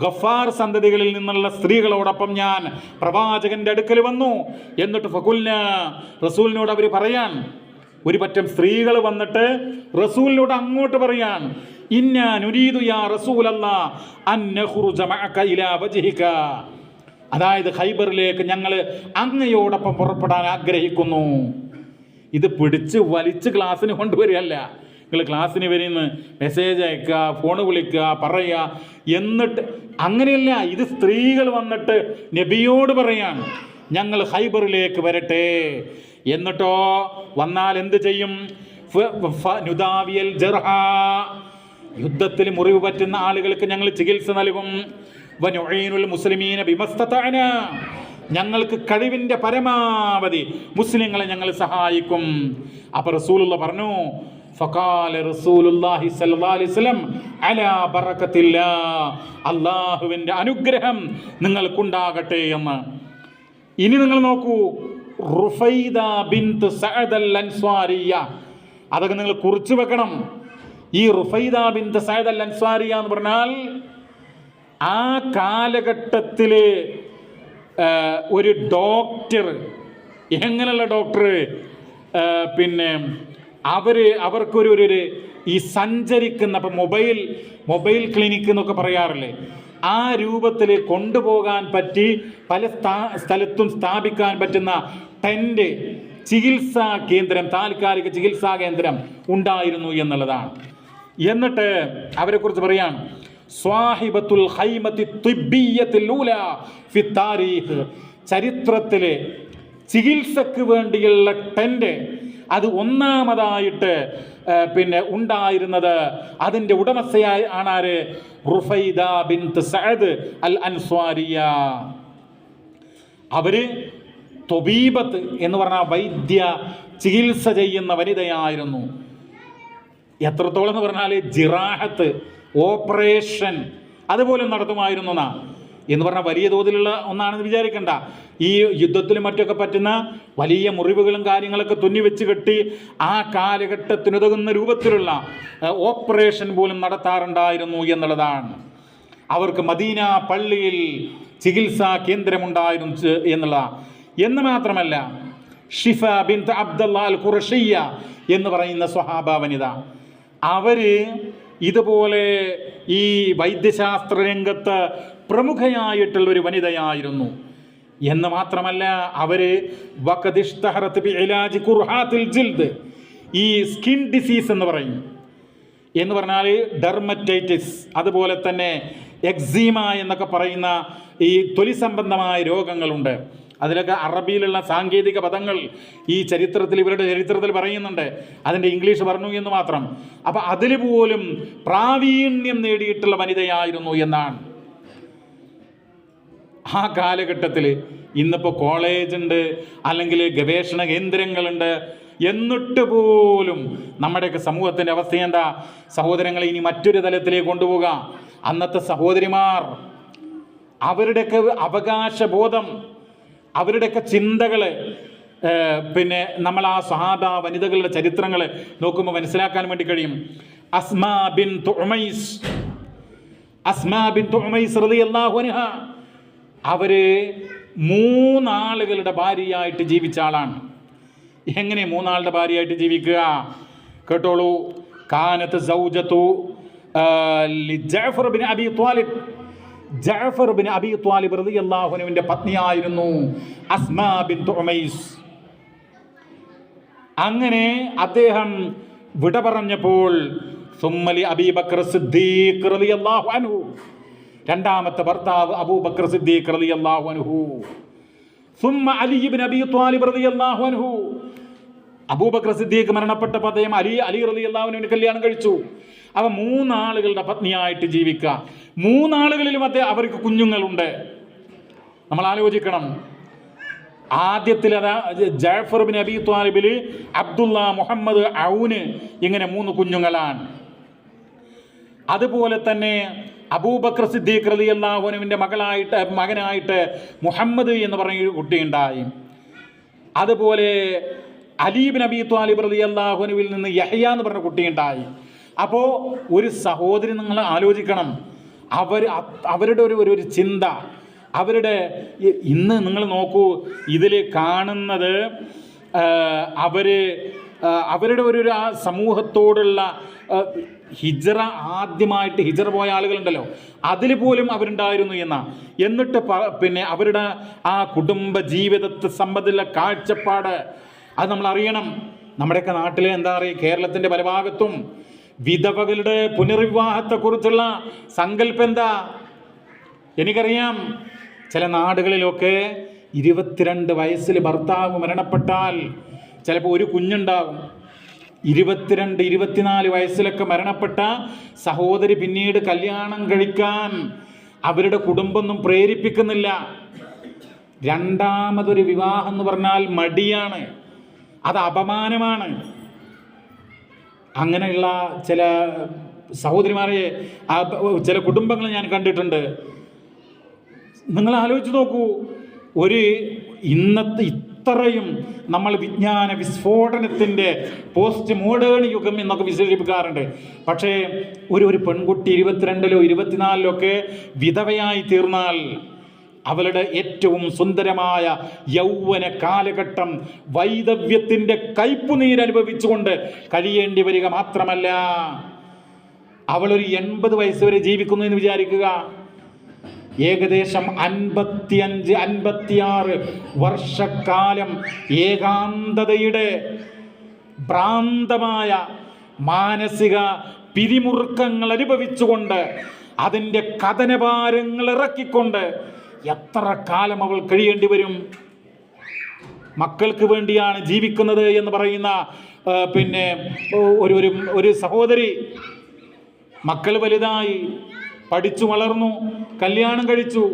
ഗഫാർ സന്തതികളിൽ നിന്നുള്ള സ്ത്രീകളോടൊപ്പം ഞാൻ പ്രവാചകന്റെ അടുക്കൽ വന്നു. എന്നിട്ട് ഫഖുൽന, റസൂലിനോട് അവർ പറയാൻ, ഒരു പറ്റം സ്ത്രീകൾ വന്നിട്ട് റസൂലിനോട് അങ്ങോട്ട് പറയാൻ, ഇന്നാ നുരീദു യാ റസൂലല്ലാഹ് അൻ നഖ്റുജ മഅക ഇലാ വജ്ഹിക, അതായത് ഖൈബറിലേക്ക് ഞങ്ങൾ അങ്ങയോടൊപ്പം പുറപ്പെടാൻ ആഗ്രഹിക്കുന്നു. ഇത് പിടിച്ച് വലിച്ച് ക്ലാസ്സിന് കൊണ്ടുവരികയല്ല. നിങ്ങൾ ക്ലാസ്സിന് വരുന്ന മെസ്സേജ് അയക്കുക, ഫോൺ വിളിക്കുക, പറയുക, എന്നിട്ട് അങ്ങനെയല്ല. ഇത് സ്ത്രീകൾ വന്നിട്ട് നബിയോട് പറയാൻ, ഞങ്ങൾ ഖൈബറിലേക്ക് വരട്ടെ. എന്നിട്ടോ വന്നാൽ എന്ത് ചെയ്യും? നുദാവിയൽ ജർഹ, യുദ്ധത്തിൽ മുറിവ് പറ്റുന്ന ആളുകൾക്ക് ഞങ്ങൾ ചികിത്സ നൽകും. വനുഈനുൽ മുസ്ലിമീന ബിമസ്തതഅന, ഞങ്ങൾക്ക് കഴിവിൻ്റെ പരമാവധി മുസ്ലിങ്ങളെ ഞങ്ങൾ സഹായിക്കും. അപ്പോൾ റസൂലുള്ളാഹി പറഞ്ഞു, ഫഖാല റസൂലുള്ളാഹി സ്വല്ലല്ലാഹു അലൈഹി വസല്ലം അലാ ബറകത്തില്ലാഹ്, അല്ലാഹുവിൻ്റെ അനുഗ്രഹം നിങ്ങൾക്കുണ്ടാകട്ടെ എന്ന്. ഇനി നിങ്ങൾ നോക്കൂ, റുഫൈദ ബിൻത് സഅദ് അൽ അൻസ്വാരിയ, അതൊക്കെ നിങ്ങൾ കുറിച്ച് വെക്കണം. ഈ റുഫൈദ ബിൻത് സഅദ് അൽ അൻസ്വാരിയ എന്ന് പറഞ്ഞാൽ ആ കാലഘട്ടത്തിൽ ഒരു ഡോക്ടർ, എങ്ങനെയുള്ള ഡോക്ടർ, പിന്നെ അവർക്കൊരു ഈ സഞ്ചരിക്കുന്ന, ഇപ്പം മൊബൈൽ ക്ലിനിക്ക് എന്നൊക്കെ പറയാറില്ലേ, ആ രൂപത്തിൽ കൊണ്ടുപോകാൻ പറ്റി പല സ്ഥലത്തും സ്ഥാപിക്കാൻ പറ്റുന്ന ടെൻ്റ് ചികിത്സാ കേന്ദ്രം, താൽക്കാലിക ചികിത്സാ കേന്ദ്രം ഉണ്ടായിരുന്നു എന്നുള്ളതാണ്. എന്നിട്ട് അവരെക്കുറിച്ച് പറയാണ്, സ്വാഹിബത്തുൽ ഖൈമത്തി തിബ്ബിയ്യത്തിൽ ഊലാ ഫി താരീഖ്, ചരിത്രത്തിലെ ചികിത്സക്ക് വേണ്ടിയുള്ള ടെൻ്റ് അത് ഒന്നാമതായിട്ട് ഉണ്ടായിരുന്നത്, അതിൻ്റെ ഉടമസ്ഥയായി ആണാര്? റുഫൈദ ബിൻത് സഅദ് അൽ അൻസ്വാരിയ. അവര് തൊബീബത്ത് എന്ന് പറഞ്ഞ വൈദ്യ ചികിത്സ ചെയ്യുന്ന വനിതയായിരുന്നു. എത്രത്തോളം എന്ന് പറഞ്ഞാൽ ജിറാഹത്ത്, ഓപ്പറേഷൻ അതുപോലെ നടത്തുമായിരുന്നു എന്ന് പറഞ്ഞാൽ വലിയ തോതിലുള്ള ഒന്നാണെന്ന് വിചാരിക്കണ്ട. ഈ യുദ്ധത്തിലും മറ്റൊക്കെ പറ്റുന്ന വലിയ മുറിവുകളും കാര്യങ്ങളൊക്കെ തുന്നിവെച്ച് കെട്ടി ആ കാലഘട്ടത്തിനുതകുന്ന രൂപത്തിലുള്ള ഓപ്പറേഷൻ പോലും നടത്താറുണ്ടായിരുന്നു എന്നുള്ളതാണ്. അവർക്ക് മദീന പള്ളിയിൽ ചികിത്സാ കേന്ദ്രമുണ്ടായിരുന്നു എന്നുള്ളതാണ്. എന്ന് മാത്രമല്ല, ഷിഫ ബിൻത് അബ്ദുല്ലാ അൽ ഖുറഷിയ്യ എന്ന് പറയുന്ന സ്വഹാബ വനിത, അവര് ഇതുപോലെ ഈ വൈദ്യശാസ്ത്ര രംഗത്ത് പ്രമുഖയായിട്ടുള്ളൊരു വനിതയായിരുന്നു. എന്ന് മാത്രമല്ല, അവര് വഖദിഷ്തഹറത് ബിഇലാജി ഖുർഹാത്തിൽ ജിൽദ്, ഈ സ്കിൻ ഡിസീസ് എന്ന് പറഞ്ഞാൽ ഡെർമറ്റൈറ്റിസ്, അതുപോലെ തന്നെ എക്സീമ എന്നൊക്കെ പറയുന്ന ഈ തൊലി സംബന്ധമായ രോഗങ്ങളുണ്ട്. അതിലൊക്കെ അറബിയിലുള്ള സാങ്കേതിക പദങ്ങൾ ഈ ഇവരുടെ ചരിത്രത്തിൽ പറയുന്നുണ്ട്. അതിൻ്റെ ഇംഗ്ലീഷ് പറഞ്ഞു എന്ന് മാത്രം. അപ്പം അതിൽ പോലും പ്രാവീണ്യം നേടിയിട്ടുള്ള വനിതയായിരുന്നു എന്നാണ്. ആ കാലഘട്ടത്തിൽ ഇന്നിപ്പോൾ കോളേജുണ്ട്, അല്ലെങ്കിൽ ഗവേഷണ കേന്ദ്രങ്ങളുണ്ട്, എന്നിട്ട് പോലും നമ്മുടെയൊക്കെ സമൂഹത്തിൻ്റെ അവസ്ഥ എന്താ? സഹോദരങ്ങളെ ഇനി മറ്റൊരു തലത്തിലേക്ക് കൊണ്ടുപോകുക. അന്നത്തെ സഹോദരിമാർ, അവരുടെയൊക്കെ അവകാശബോധം, അവരുടെയൊക്കെ ചിന്തകൾ, നമ്മൾ ആ സ്വഹാബ വനിതകളുടെ ചരിത്രങ്ങൾ നോക്കുമ്പോൾ മനസ്സിലാക്കാൻ വേണ്ടി കഴിയും. അസ്മാ ബിൻത് ഉമൈസ് റളിയല്ലാഹു അൻഹ, അവര് 3 ആളുകളുടെ ഭാര്യയായിട്ട് ജീവിച്ച ആളാണ്. എങ്ങനെ 3 ആളുടെ ഭാര്യയായിട്ട് ജീവിക്കുക? കേട്ടോളൂ. കാനത്ത് സൗജത്തു Jafar bin Abi Talib, Jafar bin Abi Talib റളിയല്ലാഹു അൻഹുവിന്റെ പത്നിയായിരുന്നു അസ്മാ ബിൻത് ഉമൈസ്. അങ്ങനെ അദ്ദേഹം വിട പറഞ്ഞപ്പോൾ സുമ്മലി അബീബക്കർ സിദ്ദീഖ് റളിയല്ലാഹു അൻഹു, രണ്ടാമത്തെ ഭർത്താവ് അബൂബക്കർ സിദ്ദീഖ് റളിയല്ലാഹു അൻഹു. സുമ്മ അലി ഇബ്നു അബീ ത്വാലിബ് റളിയല്ലാഹു അൻഹു, അബൂബക്കർ സിദ്ദീഖ് മരണപ്പെട്ടപ്പോൾ അദ്ദേഹം അലി റളിയല്ലാഹു അൻഹുവിനെ കല്യാണം കഴിച്ചു. അവ 3 ആളുകളുടെ പത്നിയായിട്ട് ജീവിക്കുക. 3 ആളുകളിലും അവർക്ക് കുഞ്ഞുങ്ങളുണ്ട്. നമ്മൾ ആലോചിക്കണം. ആദ്യത്തിൽ ജഅഫർ ബിൻ അബീ ത്വാലിബിൽ അബ്ദുള്ള, മുഹമ്മദ്, ഔന്, ഇങ്ങനെ 3 കുഞ്ഞുങ്ങളാണ്. അതുപോലെ തന്നെ അബൂബക്കർ സിദ്ദീഖ് റളിയല്ലാഹു അൻഹുവിന്റെ മകനായിട്ട് മുഹമ്മദ് എന്ന് പറഞ്ഞൊരു കുട്ടിയുണ്ടായി. അതുപോലെ അലി ബിൻ അബീ ത്വാലിബ് റളിയല്ലാഹു അൻഹുവിൽ നിന്ന് യഹ്യ എന്ന് പറഞ്ഞ കുട്ടിയുണ്ടായി. അപ്പോൾ ഒരു സഹോദരി, നിങ്ങൾ ആലോചിക്കണം, അവരുടെ ഒരു ചിന്ത, ഇന്ന് നിങ്ങൾ നോക്കൂ, ഇതിൽ കാണുന്നത് അവരുടെ ഒരു ആ സമൂഹത്തോടുള്ള ആദ്യമായിട്ട് ഹിജറ പോയ ആളുകളുണ്ടല്ലോ, അതിൽ പോലും അവരുണ്ടായിരുന്നു എന്നിട്ട് അവരുടെ ആ കുടുംബ ജീവിതത്തെ സംബന്ധിച്ചുള്ള കാഴ്ചപ്പാട് അത് നമ്മൾ അറിയണം. നമ്മുടെയൊക്കെ നാട്ടിൽ എന്താ പറയുക, കേരളത്തിൻ്റെ പല ഭാഗത്തും വിധവകളുടെ പുനർവിവാഹത്തെക്കുറിച്ചുള്ള സങ്കല്പം എന്താ? എനിക്കറിയാം, ചില നാടുകളിലൊക്കെ 22 വയസ്സിൽ ഭർത്താവ് മരണപ്പെട്ടാൽ ചിലപ്പോൾ ഒരു കുഞ്ഞുണ്ടാകും. 22, 24 വയസ്സിലൊക്കെ മരണപ്പെട്ട സഹോദരി പിന്നീട് കല്യാണം കഴിക്കാൻ അവരുടെ കുടുംബമൊന്നും പ്രേരിപ്പിക്കുന്നില്ല. രണ്ടാമതൊരു വിവാഹം എന്ന് പറഞ്ഞാൽ മടിയാണ്, അത് അപമാനമാണ്. അങ്ങനെയുള്ള ചില സഹോദരിമാരെ, ചില കുടുംബങ്ങൾ ഞാൻ കണ്ടിട്ടുണ്ട്. നിങ്ങൾ ആലോചിച്ച് നോക്കൂ, ഇന്നത്തെ ഇത്രയും നമ്മൾ വിജ്ഞാന വിസ്ഫോടനത്തിൻ്റെ പോസ്റ്റ് മോഡേൺ യുഗം എന്നൊക്കെ വിശേഷിപ്പിക്കാറുണ്ട്. പക്ഷേ ഒരു പെൺകുട്ടി 22-ലോ 24-ലോ ഒക്കെ വിധവയായി തീർന്നാൽ അവളുടെ ഏറ്റവും സുന്ദരമായ യൗവന കാലഘട്ടം വൈദവ്യത്തിൻ്റെ കയ്പുനീരനുഭവിച്ചുകൊണ്ട് കഴിയേണ്ടി വരിക മാത്രമല്ല, അവളൊരു 80 വയസ്സ് വരെ ജീവിക്കുന്നു എന്ന് വിചാരിക്കുക. ഏകദേശം 55-56 വർഷക്കാലം ഏകാന്തതയുടെ ഭ്രാന്തമായ മാനസിക പിരിമുറുക്കങ്ങൾ അനുഭവിച്ചുകൊണ്ട് അതിൻ്റെ കഥനഭാരങ്ങൾ ഇറക്കിക്കൊണ്ട് എത്ര കാലം അവൾ കഴിയേണ്ടി വരും? മക്കൾക്ക് വേണ്ടിയാണ് ജീവിക്കുന്നത് എന്ന് പറയുന്ന പിന്നെ ഒരു സഹോദരി, മക്കൾ വലുതായി, പഠിച്ചു വളർന്നു, കല്യാണം കഴിച്ചു,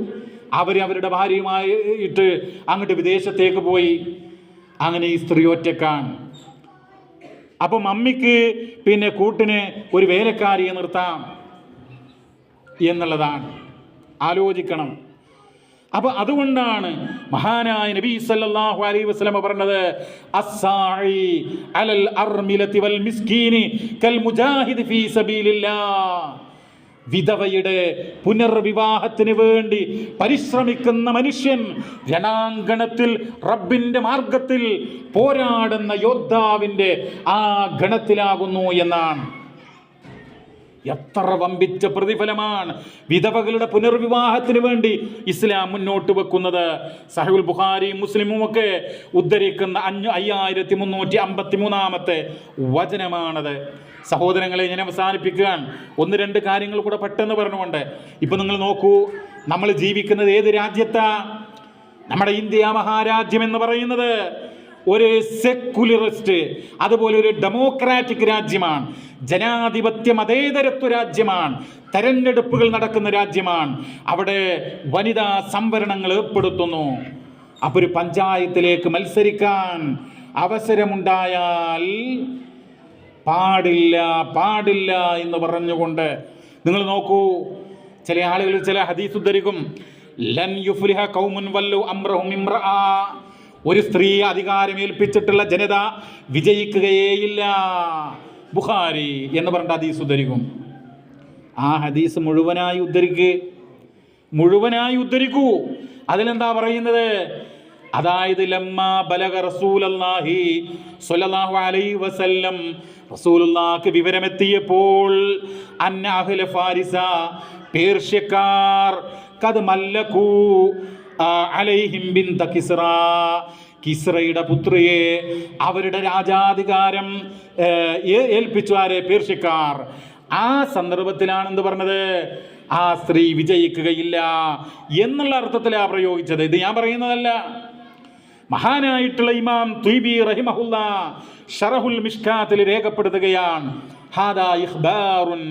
അവരുടെ ഭാര്യയുമായിട്ട് അങ്ങോട്ട് വിദേശത്തേക്ക് പോയി. അങ്ങനെ ഈ സ്ത്രീ ഒറ്റക്കാണ്. അപ്പം മമ്മിക്ക് പിന്നെ കൂട്ടിന് ഒരു വേലക്കാരിയെ നിർത്താം എന്നുള്ളതാണ്. ആലോചിക്കണം. അപ്പൊ അതുകൊണ്ടാണ് മഹാനായ നബി സല്ലല്ലാഹു അലൈഹി വസല്ലം പറഞ്ഞത്, അസ്സാഇ അലൽ അർമിലതി വൽ മിസ്കീനി കൽ മുജാഹിദി ഫീ സബീലില്ലാഹ്. വിധവയുടെ പുനർവിവാഹത്തിന് വേണ്ടി പരിശ്രമിക്കുന്ന മനുഷ്യൻ രണാങ്കണത്തിൽ റബ്ബിന്റെ മാർഗത്തിൽ പോരാടുന്ന യോദ്ധാവിന്റെ ആ ഗണത്തിലാകുന്നു എന്നാണ്. എത്ര വമ്പിച്ച പ്രതിഫലമാണ് വിധവകളുടെ പുനർവിവാഹത്തിന് വേണ്ടി ഇസ്ലാം മുന്നോട്ട് വെക്കുന്നത്. സഹീഹുൽ ബുഖാരിയും മുസ്ലിമും ഒക്കെ ഉദ്ധരിക്കുന്ന 5353 വചനമാണത്. സഹോദരങ്ങളെ, ഞാൻ അവസാനിപ്പിക്കുകയാണ്. 1-2 കാര്യങ്ങൾ കൂടെ പെട്ടെന്ന് പറഞ്ഞുകൊണ്ട്. ഇപ്പൊ നിങ്ങൾ നോക്കൂ, നമ്മൾ ജീവിക്കുന്നത് ഏത് രാജ്യത്താ? നമ്മുടെ ഇന്ത്യ മഹാരാജ്യം എന്ന് പറയുന്നത് ഒരു സെക്കുലറിസ്റ്റ്, അതുപോലെ ഒരു ഡെമോക്രാറ്റിക് രാജ്യമാണ്. ജനാധിപത്യ മതേതരത്വ രാജ്യമാണ്. തെരഞ്ഞെടുപ്പുകൾ നടക്കുന്ന രാജ്യമാണ്. അവിടെ വനിതാ സംവരണങ്ങൾ ഏർപ്പെടുത്തുന്നു. അപ്പോൾ ഒരു പഞ്ചായത്തിലേക്ക് മത്സരിക്കാൻ അവസരമുണ്ടായാൽ പാടില്ല എന്ന് പറഞ്ഞുകൊണ്ട്, നിങ്ങൾ നോക്കൂ, ചില ആളുകൾ ചില ഹദീസ് ഉദ്ധരിക്കും, ലൻ യുഫ്ലിഹ ഖൗമുൻ വല്ലു അംറഹും ഇംറഅ. ഒരു സ്ത്രീ അധികാരമേൽപ്പിച്ചിട്ടുള്ള ജനത വിജയിക്കുകയേയില്ല. ബുഖാരി എന്ന് പറഞ്ഞ ഹദീസ് ഉദ്ധരിക്കും. ആ ഹദീസ് മുഴുവനായി ഉദ്ധരിക്കൂ. അതിലെന്താ പറയുന്നത്? അതായത് ലമ്മാ ബലഗ റസൂലുള്ളാഹി സ്വല്ലല്ലാഹു അലൈഹി വസല്ലം, റസൂലുള്ളാഹിക്ക് വിവരമെത്തിയപ്പോൾ അന്ന അഹ്ല ഫാരിസ, പേർഷ്യക്കാർ, ഖദ് മല്ലകൂ അലൈഹിം ബിൻത കിസ്റ, കിസ്റയുടെ പുത്രിയെ അവരുടെ രാജാധികാരം ഏൽപ്പിച്ചു. ആരെ? പേർഷ്യക്കാർ. ആ സന്ദർഭത്തിലാണ് എന്ത് പറഞ്ഞത്? ആ സ്ത്രീ വിജയിക്കുകയില്ല എന്നുള്ള അർത്ഥത്തിലാണ് പ്രയോഗിച്ചത്. ഇത് ഞാൻ പറയുന്നതല്ല. മഹാനായിട്ടുള്ള ഇമാം തുയ്ബി റഹിമഹുല്ല ശറഹുൽ മിഷ്കാത്തിൽ രേഖപ്പെടുത്തുകയാണ്, ഹാദാ ഇഖ്ബാറുൻ.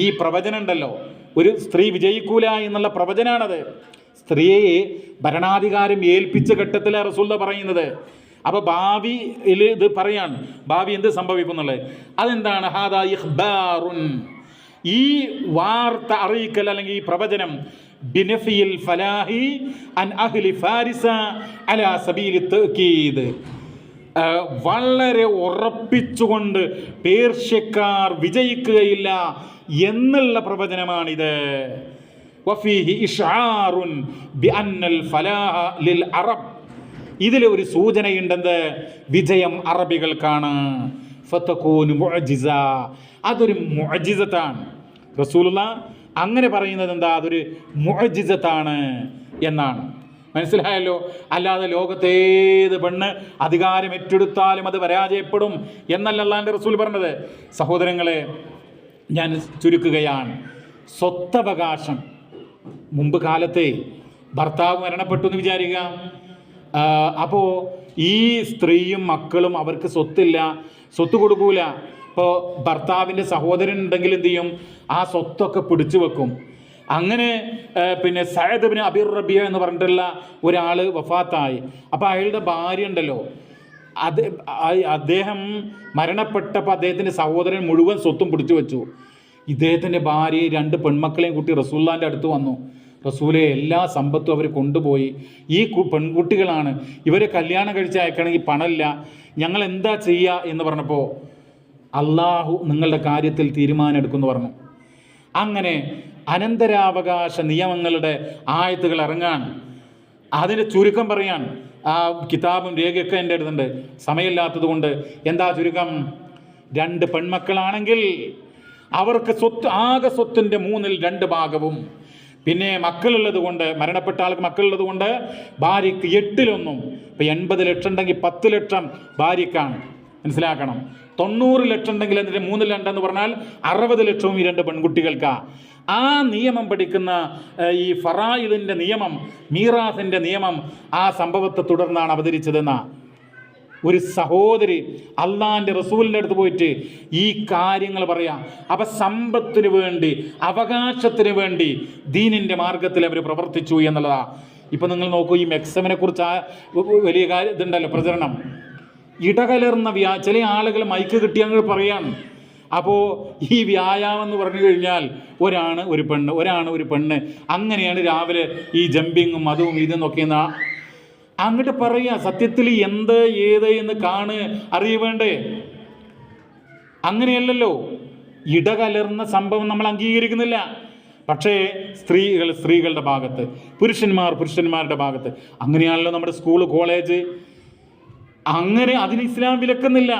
ഈ പ്രവചനം ഉണ്ടല്ലോ, ഒരു സ്ത്രീ വിജയിക്കൂല എന്നുള്ള പ്രവചനാണത്. സ്ത്രീയെ ഭരണാധികാരം ഏൽപ്പിച്ച ഘട്ടത്തിലാണ് റസൂൽ പറയുന്നത്. അപ്പൊ ഭാവിയിൽ ഇത് പറയാണ്, ഭാവി എന്ത് സംഭവിക്കും എന്നുള്ളത്. അതെന്താണ്? ഹാദാ ഇഖ്ബാറുൻ. ഈ വാർത്ത അറിയിക്കൽ അല്ലെങ്കിൽ ഈ പ്രവചനം ബിനഫിയിൽ ഫലാഹി അൻ അഹ്ലി ഫാരിസ അലാ സബീലി തഅ്കീദ്, വളരെ ഉറപ്പിച്ചുകൊണ്ട് പേർഷ്യക്കാർ വിജയിക്കുകയില്ല എന്നുള്ള പ്രവചനമാണിത്. വഫീഹി ഇഷ്ആറുൻ ബിഅന്നൽ ഫലാഹ ലിൽ അറബ്. ഇതിൽ ഒരു സൂചനയുണ്ടെന്ന്, വിജയം അറബികൾക്കാണ്. ഫതകൂനു മുഅ്ജിസ, അതൊരു മുഅ്ജിസത്താണ്. റസൂലുള്ളാഹ് അങ്ങനെ പറയുന്നത് എന്താ? അതൊരു മുഅ്ജിസത്താണ് എന്നാണ്. മനസ്സിലായല്ലോ? അല്ലാതെ ലോകത്തേത് പെണ്ണ് അധികാരം ഏറ്റെടുത്താലും അത് പരാജയപ്പെടും എന്നല്ല അല്ലാഹുവിൻ്റെ റസൂൽ പറഞ്ഞത്. സഹോദരങ്ങളെ, ഞാൻ ചുരുക്കുകയാണ്. സ്വത്തവകാശം, മുമ്പ് കാലത്തെ ഭർത്താവ് മരണപ്പെട്ടു എന്ന് വിചാരിക്കുക. അപ്പോൾ ഈ സ്ത്രീയും മക്കളും അവർക്ക് സ്വത്തില്ല, സ്വത്ത് കൊടുക്കൂല. ഇപ്പോൾ ഭർത്താവിൻ്റെ സഹോദരൻ ഉണ്ടെങ്കിൽ എന്ത് ചെയ്യും? ആ സ്വത്തൊക്കെ പിടിച്ചു വെക്കും. അങ്ങനെ പിന്നെ സഅദ് ഇബ്നു അബി റബിയ എന്ന് പറഞ്ഞിട്ടുള്ള ഒരാൾ വഫാത്തായി. അപ്പോൾ അയാളുടെ ഭാര്യ ഉണ്ടല്ലോ, അദ്ദേഹം മരണപ്പെട്ടപ്പോൾ അദ്ദേഹത്തിൻ്റെ സഹോദരൻ മുഴുവൻ സ്വത്തും പിടിച്ചു വെച്ചു. ഇദ്ദേഹത്തിൻ്റെ ഭാര്യയെ 2 പെൺമക്കളെയും കൂട്ടി റസൂലുള്ളാഹിൻ്റെ അടുത്ത് വന്നു. റസൂലെ, എല്ലാ സമ്പത്തും അവർ കൊണ്ടുപോയി. ഈ പെൺകുട്ടികളാണ്, ഇവരെ കല്യാണം കഴിച്ച് അയക്കണമെങ്കിൽ പണമില്ല, ഞങ്ങൾ എന്താ ചെയ്യുക എന്ന് പറഞ്ഞപ്പോൾ അള്ളാഹു നിങ്ങളുടെ കാര്യത്തിൽ തീരുമാനം എടുക്കുമെന്ന് പറഞ്ഞു. അങ്ങനെ അനന്തരാവകാശ നിയമങ്ങളുടെ ആയത്തുകൾ ഇറങ്ങാൻ അതിൻ്റെ ചുരുക്കം പറയാൻ ആ കിതാബും രേഖയൊക്കെ എൻ്റെ അടുത്തുണ്ട്, സമയമില്ലാത്തത് കൊണ്ട്. എന്താ ചുരുക്കം? 2 പെൺമക്കളാണെങ്കിൽ അവർക്ക് ആകെ സ്വത്തിൻ്റെ 2 ഭാഗവും, പിന്നെ മക്കളുള്ളത് കൊണ്ട്, മരണപ്പെട്ട ആൾക്ക് മക്കളുള്ളത് കൊണ്ട് ഭാര്യയ്ക്ക് 8/1. ഇപ്പം 80 ലക്ഷം ഉണ്ടെങ്കിൽ 10 ലക്ഷം ഭാര്യക്കാണ്, മനസ്സിലാക്കണം. 90 ലക്ഷം ഉണ്ടെങ്കിൽ അതിൻ്റെ 3/2 എന്ന് പറഞ്ഞാൽ 60 ലക്ഷവും ഈ 2 പെൺകുട്ടികൾക്കാണ്. ആ നിയമം പഠിക്കുന്ന ഈ ഫറായിദിൻ്റെ നിയമം, മീറാസിൻ്റെ നിയമം ആ സംഭവത്തെ തുടർന്നാണ് അവതരിച്ചതെന്ന ഒരു സഹോദരി അള്ളാഹിൻ്റെ റസൂലിൻ്റെ അടുത്ത് പോയിട്ട് ഈ കാര്യങ്ങൾ പറയാം. അപ്പം സമ്പത്തിന് വേണ്ടി, അവകാശത്തിന് വേണ്ടി ദീനിൻ്റെ മാർഗത്തിൽ അവർ പ്രവർത്തിച്ചു എന്നുള്ളതാണ്. ഇപ്പം നിങ്ങൾ നോക്കൂ, ഈ മെക്സമിനെ കുറിച്ച് ആ വലിയ കാര്യം ഇതുണ്ടല്ലോ, പ്രചരണം. ഇടകലർന്ന ചില ആളുകൾ മൈക്ക് കിട്ടിയങ്ങൾ പറയാൻ. അപ്പോൾ ഈ വ്യായാമം എന്ന് പറഞ്ഞു കഴിഞ്ഞാൽ ഒരാണ് ഒരു പെണ്ണ്, ഒരാണ് ഒരു പെണ്ണ്, അങ്ങനെയാണ് രാവിലെ ഈ ജമ്പിങ്ങും അതും ഇതെന്നൊക്കെ അങ്ങോട്ട് പറയുക. സത്യത്തിൽ എന്ത് ഏത് എന്ന് അറിയുവേണ്ടേ? അങ്ങനെയല്ലല്ലോ. ഇടകലർന്ന സംഭവം നമ്മൾ അംഗീകരിക്കുന്നില്ല. പക്ഷേ സ്ത്രീകളുടെ ഭാഗത്ത്, പുരുഷന്മാരുടെ ഭാഗത്ത് അങ്ങനെയാണല്ലോ നമ്മുടെ സ്കൂൾ, കോളേജ്. അങ്ങനെ അതിന് ഇസ്ലാം വിലക്കുന്നില്ല.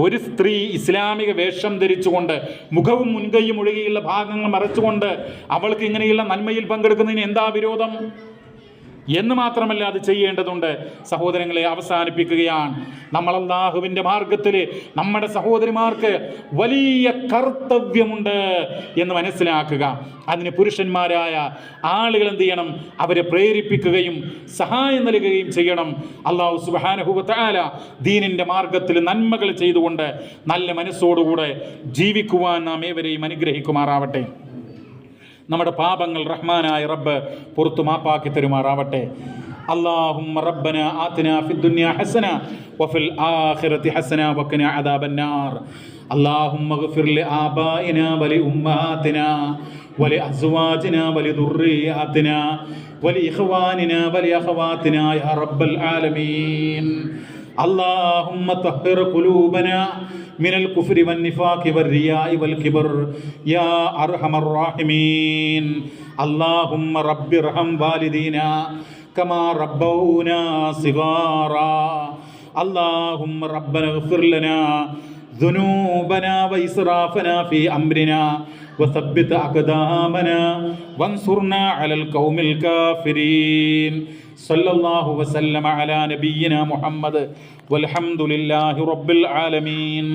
ഒരു സ്ത്രീ ഇസ്ലാമിക വേഷം ധരിച്ചുകൊണ്ട്, മുഖവും മുൻകൈയും ഒഴികെയുള്ള ഭാഗങ്ങൾ മറച്ചുകൊണ്ട് അവൾക്ക് ഇങ്ങനെയുള്ള നന്മയിൽ പങ്കെടുക്കുന്നതിന് എന്താ വിരോധം എന്ന് മാത്രമല്ല അത് ചെയ്യേണ്ടതുണ്ട്. സഹോദരങ്ങളെ, അവസാനിപ്പിക്കുകയാണ്. നമ്മൾ അല്ലാഹുവിൻ്റെ മാർഗത്തിൽ നമ്മുടെ സഹോദരിമാർക്ക് വലിയ കർത്തവ്യമുണ്ട് എന്ന് മനസ്സിലാക്കുക. അതിന് പുരുഷന്മാരായ ആളുകൾ എന്ത് ചെയ്യണം? അവരെ പ്രേരിപ്പിക്കുകയും സഹായം നൽകുകയും ചെയ്യണം. അല്ലാഹു സുബ്ഹാനഹു വ തആല ദീനിൻ്റെ മാർഗത്തിൽ നന്മകൾ ചെയ്തുകൊണ്ട് നല്ല മനസ്സോടുകൂടെ ജീവിക്കുവാൻ നാം ഏവരെയും അനുഗ്രഹിക്കുമാറാവട്ടെ. നമ്മുടെ പാപങ്ങൾ റഹ്മാനായ റബ്ബ് പുറത്തു മാപ്പാക്കി തരുമാറാവട്ടെ. اللهم ربنا آتنا في الدنيا حسنة وفي الآخرة حسنة وقنا عذاب النار. اللهم اغفر لآبائنا ولأمهاتنا ولأزواجنا ولذرياتنا ولإخواننا ولأخواتنا يا رب العالمين. اللهم طهر قلوبنا من الكفر والنفاق والرياء والكبر يا أرحم الراحمين. اللهم رب ارحم والدينا كما ربونا صغارا. اللهم ربنا اغفر لنا ذنوبنا وإسرافنا في أمرنا وثبت أقدامنا وانصرنا على القوم الكافرين. صلى الله وسلم على نبينا محمد والحمد لله رب العالمين.